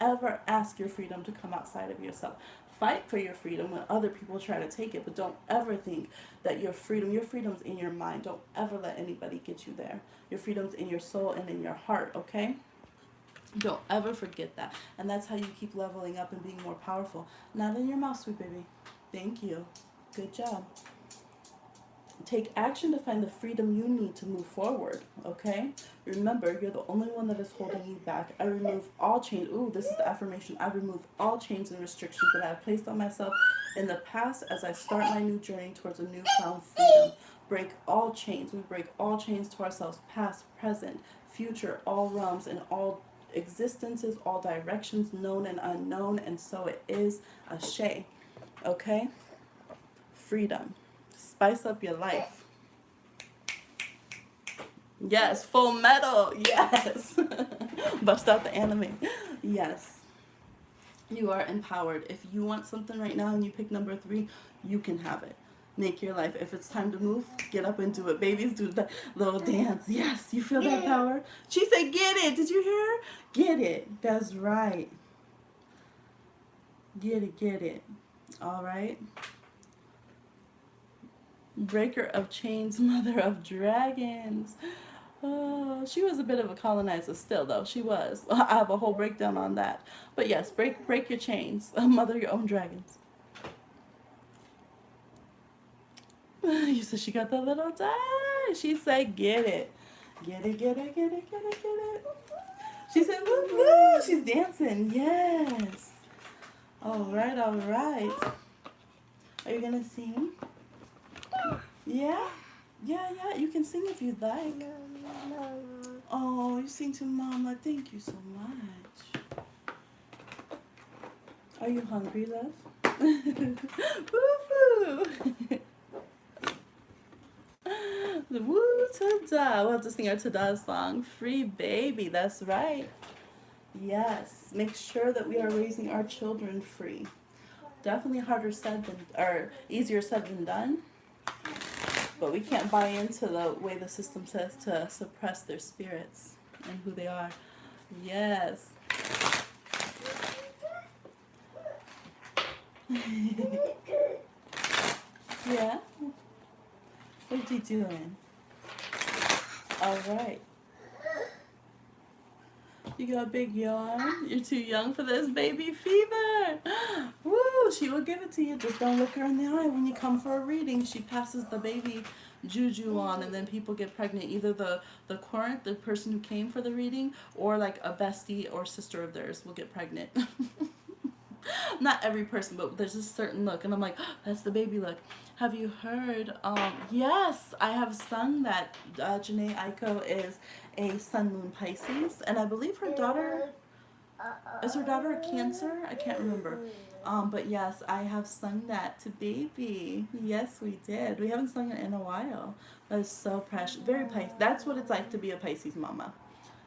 ever ask your freedom to come outside of yourself. Fight for your freedom when other people try to take it, but don't ever think that your freedom's in your mind. Don't ever let anybody get you there. Your freedom's in your soul and in your heart, okay? Don't ever forget that. And that's how you keep leveling up and being more powerful. Not in your mouth, sweet baby. Thank you. Good job. Take action to find the freedom you need to move forward, okay? Remember, you're the only one that is holding you back. I remove all chains. Ooh, this is the affirmation. I remove all chains and restrictions that I have placed on myself in the past as I start my new journey towards a newfound freedom. break all chains. We break all chains to ourselves, past, present, future, all realms and all existences, all directions, known and unknown, and so it is. Ashe. Okay? Freedom. Spice up your life. Yes, full metal. Yes. Bust out the anime. Yes. You are empowered. If you want something right now and you pick number 3, you can have it. Make your life. If it's time to move, get up and do it. Babies do the little dance. Yes, you feel that power? She said, get it. Did you hear her? Get it. That's right. Get it, get it. All right. Breaker of chains, mother of dragons. Oh, she was a bit of a colonizer still, though. She was. I have a whole breakdown on that. But yes, break your chains. Mother your own dragons. You said she got the little die. She said, get it. Get it, get it, get it, get it, get it. She said, woo, woo. She's dancing. Yes. All right, all right. Are you going to sing? Yeah? Yeah, yeah. You can sing if you'd like. Oh, you sing to Mama. Thank you so much. Are you hungry, love? Woo-hoo. The woo ta-da. We'll have to sing our ta-da song. Free baby. That's right. Yes. Make sure that we are raising our children free. Definitely harder said than, or easier said than done. But we can't buy into the way the system says to suppress their spirits and who they are. Yes. Yeah? What you doing? All right. You got a big yawn? You're too young for this, baby fever. Woo, she will give it to you. Just don't look her in the eye when you come for a reading. She passes the baby juju on, and then people get pregnant. Either the current, the person who came for the reading, or like a bestie or sister of theirs will get pregnant. Not every person, but there's a certain look, and I'm like, oh, that's the baby look. Have you heard? Yes, I have sung that Janae Aiko is a Sun Moon Pisces, and I believe her daughter is her daughter a Cancer. I can't remember. But yes, I have sung that to baby. Yes, we did. We haven't sung it in a while. That is so precious. Very Pisces. That's what it's like to be a Pisces mama.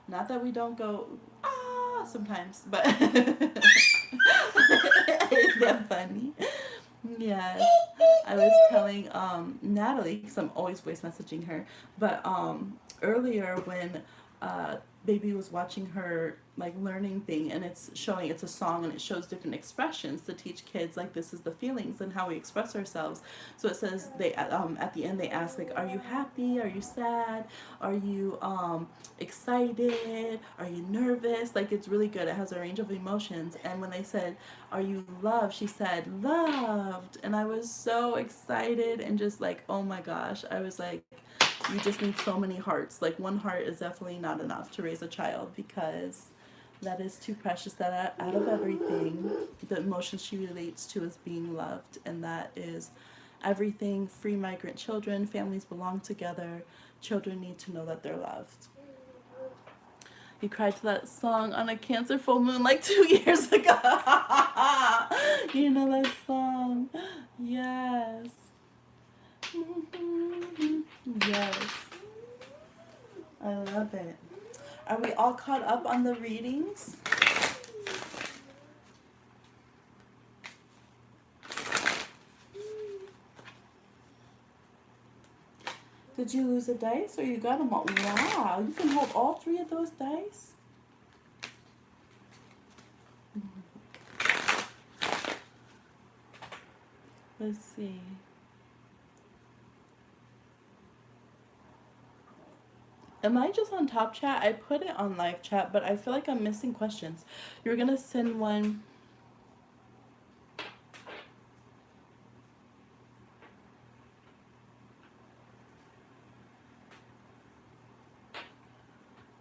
Not that we don't go sometimes, but is that funny? Yes. I was telling Natalie, because I'm always voice messaging her, but earlier when baby was watching her like learning thing, and it's a song, and it shows different expressions to teach kids like this is the feelings and how we express ourselves. So it says they at the end they ask like, are you happy, are you sad, are you excited, are you nervous? Like, it's really good. It has a range of emotions. And when they said, are you loved, she said loved, and I was so excited and just like, oh my gosh. I was like, you just need so many hearts. Like, one heart is definitely not enough to raise a child, because that is too precious. That out of everything, the emotion she relates to is being loved, and that is everything. Free migrant children, families belong together. Children need to know that they're loved. You cried to that song on a Cancer full moon like 2 years ago. You know that song? Yes. Yes. I love it. Are we all caught up on the readings? Did you lose a dice, or you got them all? Wow, you can hold all 3 of those dice? Let's see. Am I just on top chat? I put it on live chat, but I feel like I'm missing questions. You're gonna send one.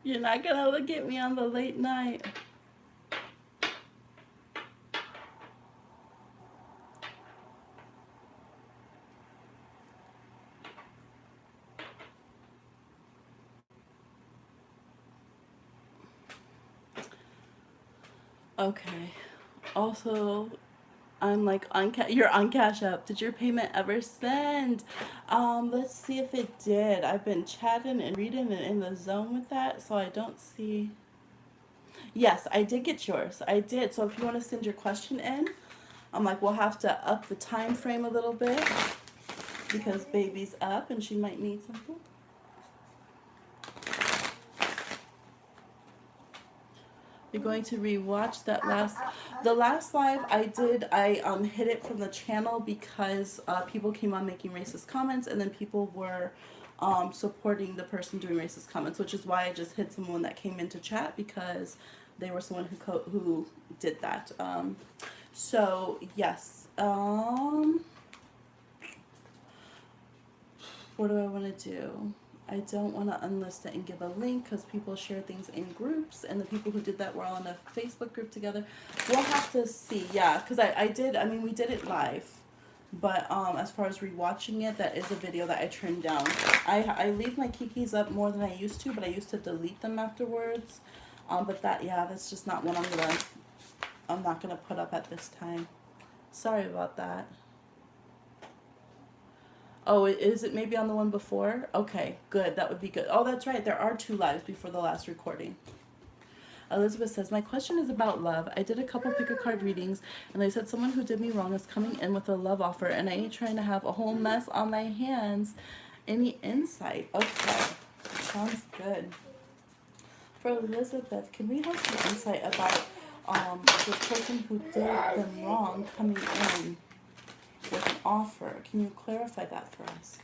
You're not gonna look at me on the late night. Okay. Also, I'm like you're on Cash App. Did your payment ever send? Let's see if it did. I've been chatting and reading and in the zone with that, so I don't see. Yes, I did get yours. I did. So if you want to send your question in, I'm like, we'll have to up the time frame a little bit because baby's up and she might need something. You're going to rewatch the last live I did. I hid it from the channel because people came on making racist comments, and then people were supporting the person doing racist comments, which is why I just hid someone that came into chat because they were someone who did that. So yes. What do I want to do? I don't want to unlist it and give a link because people share things in groups, and the people who did that were all in a Facebook group together. We'll have to see. Yeah, because I did. I mean, we did it live, but as far as rewatching it, that is a video that I turned down. I leave my Kikis up more than I used to, but I used to delete them afterwards. But that's just not one I'm not gonna put up at this time. Sorry about that. Oh, is it maybe on the one before? Okay, good. That would be good. Oh, that's right. There are 2 lives before the last recording. Elizabeth says, my question is about love. I did a couple pick a card readings, and they said someone who did me wrong is coming in with a love offer, and I ain't trying to have a whole mess on my hands. Any insight? Okay, sounds good. For Elizabeth, can we have some insight about this person who did them wrong coming in with an offer? Can you clarify that for us?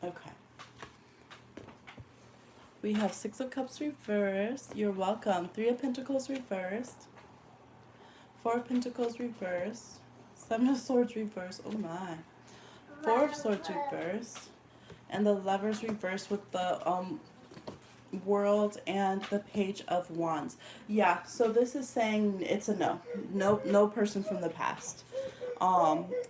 Okay. We have 6 of Cups reversed. You're welcome. 3 of Pentacles reversed. 4 of Pentacles reversed. 7 of Swords reversed. Oh my. 4 of Swords reversed. And the Lovers reversed with the World and the Page of Wands. Yeah, so this is saying it's a no. No person from the past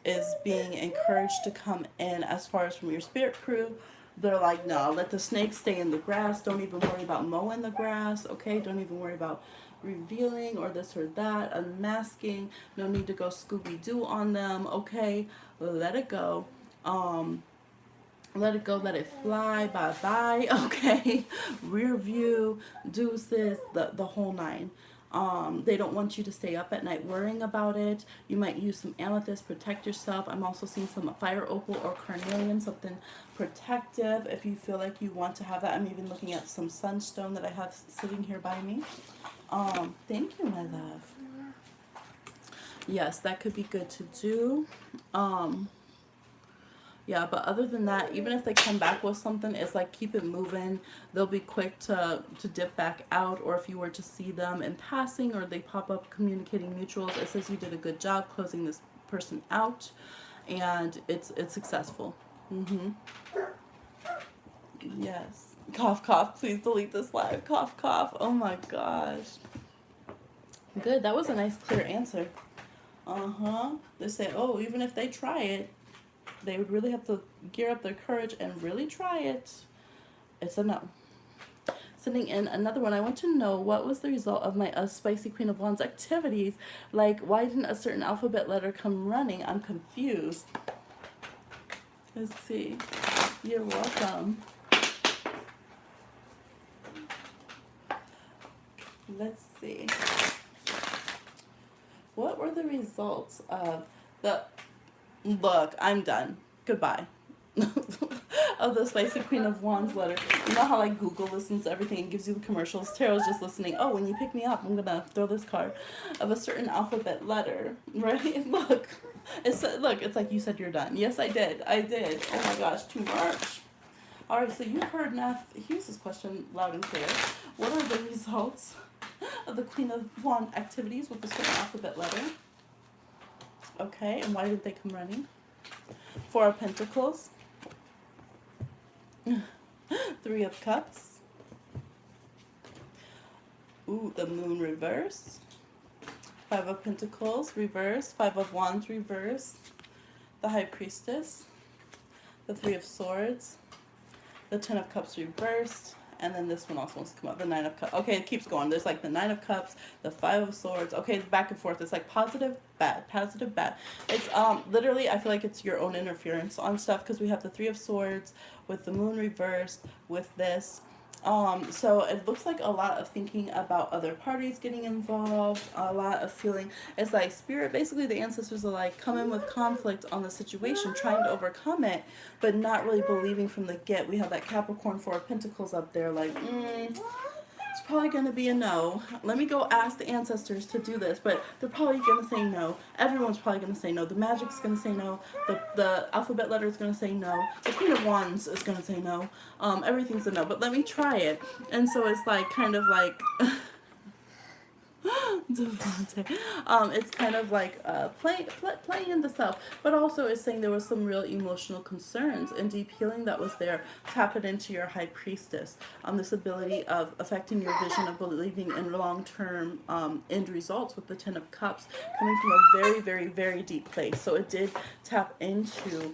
is being encouraged to come in as far as from your spirit crew. They're like, no, let the snakes stay in the grass. Don't even worry about mowing the grass, okay? Don't even worry about revealing or this or that, unmasking. No need to go Scooby-Doo on them, okay? Let it go. Let it go, let it fly, bye-bye, okay? Rear view, deuces, the whole 9. They don't want you to stay up at night worrying about it. You might use some amethyst, protect yourself. I'm also seeing some fire opal or carnelian, something protective if you feel like you want to have that. I'm even looking at some sunstone that I have sitting here by me. Thank you, my love. Yes, that could be good to do. Yeah, but other than that, even if they come back with something, it's like keep it moving. They'll be quick to dip back out, or if you were to see them in passing or they pop up communicating mutuals, it says you did a good job closing this person out, and it's successful. Yes. Cough, cough. Please delete this live. Cough, cough. Oh my gosh. Good. That was a nice, clear answer. They say, oh, even if they try it, they would really have to gear up their courage and really try it. It's a no. Sending in another one. I want to know what was the result of my Spicy Queen of Wands activities. Like, why didn't a certain alphabet letter come running? I'm confused. Let's see. You're welcome. Let's see. What were the results of the... Look, I'm done. Goodbye. Of the Spicy Queen of Wands letter. You know how like Google listens to everything and gives you the commercials? Tarot's just listening. Oh, when you pick me up, I'm gonna throw this card of a certain alphabet letter, right? Look, it's like you said you're done. Yes, I did. Oh my gosh, too much. All right, so you heard Nath. Here's this question loud and clear. What are the results of the Queen of Wands activities with the certain alphabet letter? Okay, and why did they come running? 4 of Pentacles. Three of Cups. Ooh, the Moon reverse. Five of Pentacles reverse. Five of Wands reverse. The High Priestess. The Three of Swords. The Ten of Cups reversed. And then this one also wants to come up, the Nine of Cups. Okay, it keeps going. There's like the Nine of Cups, the Five of Swords. Okay, it's back and forth. It's like positive, bad, positive, bad. It's literally, I feel like it's your own interference on stuff because we have the Three of Swords with the Moon reversed with this. So it looks like a lot of thinking about other parties getting involved, a lot of feeling, it's like spirit, basically the ancestors are like coming with conflict on the situation, trying to overcome it, but not really believing from the get. We have that Capricorn Four of Pentacles up there, like, it's probably going to be a no. Let me go ask the ancestors to do this, but they're probably going to say no. Everyone's probably going to say no. The magic's going to say no. The alphabet letter is going to say no. The Queen of Wands is going to say no. Everything's a no, but let me try it. And so it's like kind of like Devante. It's kind of like playing into self, but also it's saying there was some real emotional concerns and deep healing that was there. Tap it into your High Priestess. This ability of affecting your vision of believing in long-term end results with the Ten of Cups coming from a very, very, very deep place. So it did tap into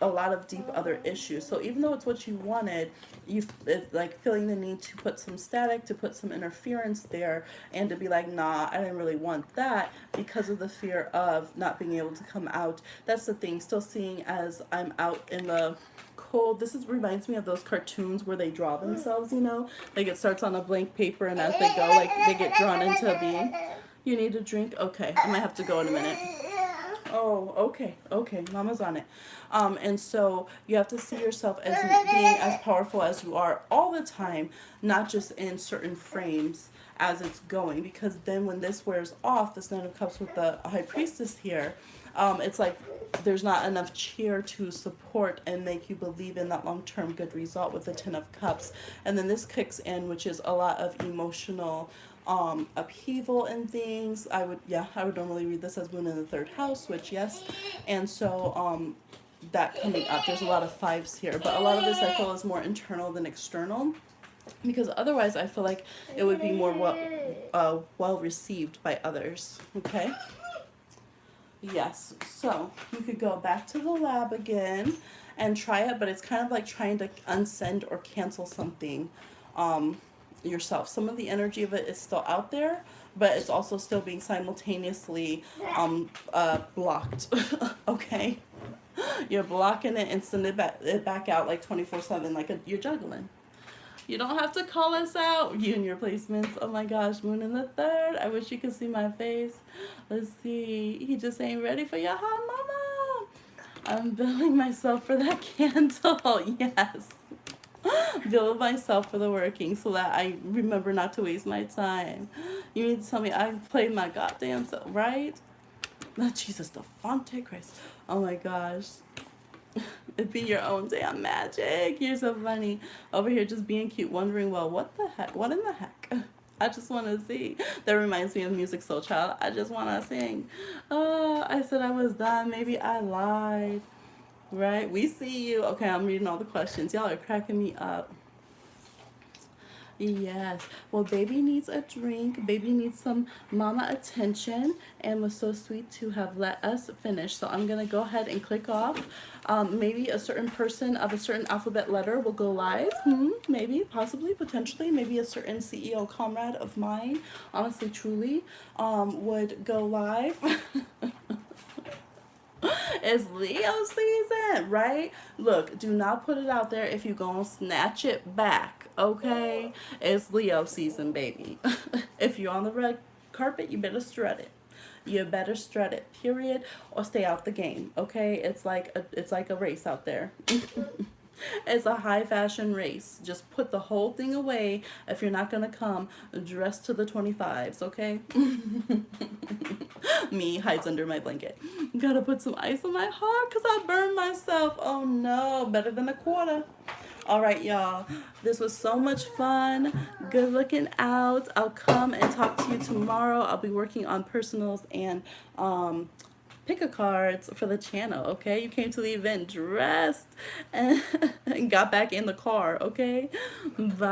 a lot of deep other issues. So even though it's what you wanted, it's like feeling the need to put some static, to put some interference there, and to be like, nah, I didn't really want that because of the fear of not being able to come out. That's the thing. Still seeing as I'm out in the cold. This reminds me of those cartoons where they draw themselves, you know? Like it starts on a blank paper and as they go, like they get drawn into a being. You need a drink? Okay, I might have to go in a minute. Oh, okay, mama's on it. And so you have to see yourself as being as powerful as you are all the time, not just in certain frames as it's going, because then when this wears off, this Nine of Cups with the High Priestess here, it's like there's not enough cheer to support and make you believe in that long-term good result with the Ten of Cups. And then this kicks in, which is a lot of emotional upheaval and things. I would normally read this as Moon in the third house, which yes. And so that coming up, there's a lot of fives here, but a lot of this I feel is more internal than external, because otherwise I feel like it would be more well received by others. Okay. Yes, so you could go back to the lab again and try it, but it's kind of like trying to unsend or cancel something yourself. Some of the energy of it is still out there, but it's also still being simultaneously blocked. Okay, you're blocking it and send it back out like 24/7, like you're juggling. You don't have to call us out. You and your placements. Oh my gosh, Moon in the third. I wish you could see my face. Let's see. He just ain't ready for your hot mama. I'm billing myself for that candle. Yes. Bill myself for the working so that I remember not to waste my time. You need to tell me I played my goddamn self, right? Not Jesus, the Fonte Christ. Oh my gosh. It'd be your own damn magic. You're so funny. Over here just being cute, wondering, well, what the heck? What in the heck? I just want to see. That reminds me of Music Soul Child. I just want to sing. Oh, I said I was done. Maybe I lied. Right? We see you. Okay, I'm reading all the questions. Y'all are cracking me up. Yes. Well, baby needs a drink. Baby needs some mama attention and was so sweet to have let us finish. So I'm going to go ahead and click off. Maybe a certain person of a certain alphabet letter will go live. Maybe, possibly, potentially. Maybe a certain CEO comrade of mine, honestly, truly, would go live. It's Leo season, right? Look, do not put it out there if you're going to snatch it back, okay? It's Leo season, baby. If you're on the red carpet, you better strut it. You better strut it, period, or stay out the game, okay? It's like a race out there. It's a high fashion race. Just put the whole thing away if you're not going to come dressed to the 25s, okay? Me hides under my blanket. Gotta put some ice on my heart because I burned myself. Oh no, better than a quarter. All right, y'all. This was so much fun. Good looking out. I'll come and talk to you tomorrow. I'll be working on personals and pick a card for the channel, okay? You came to the event dressed and, and got back in the car, okay? Bye.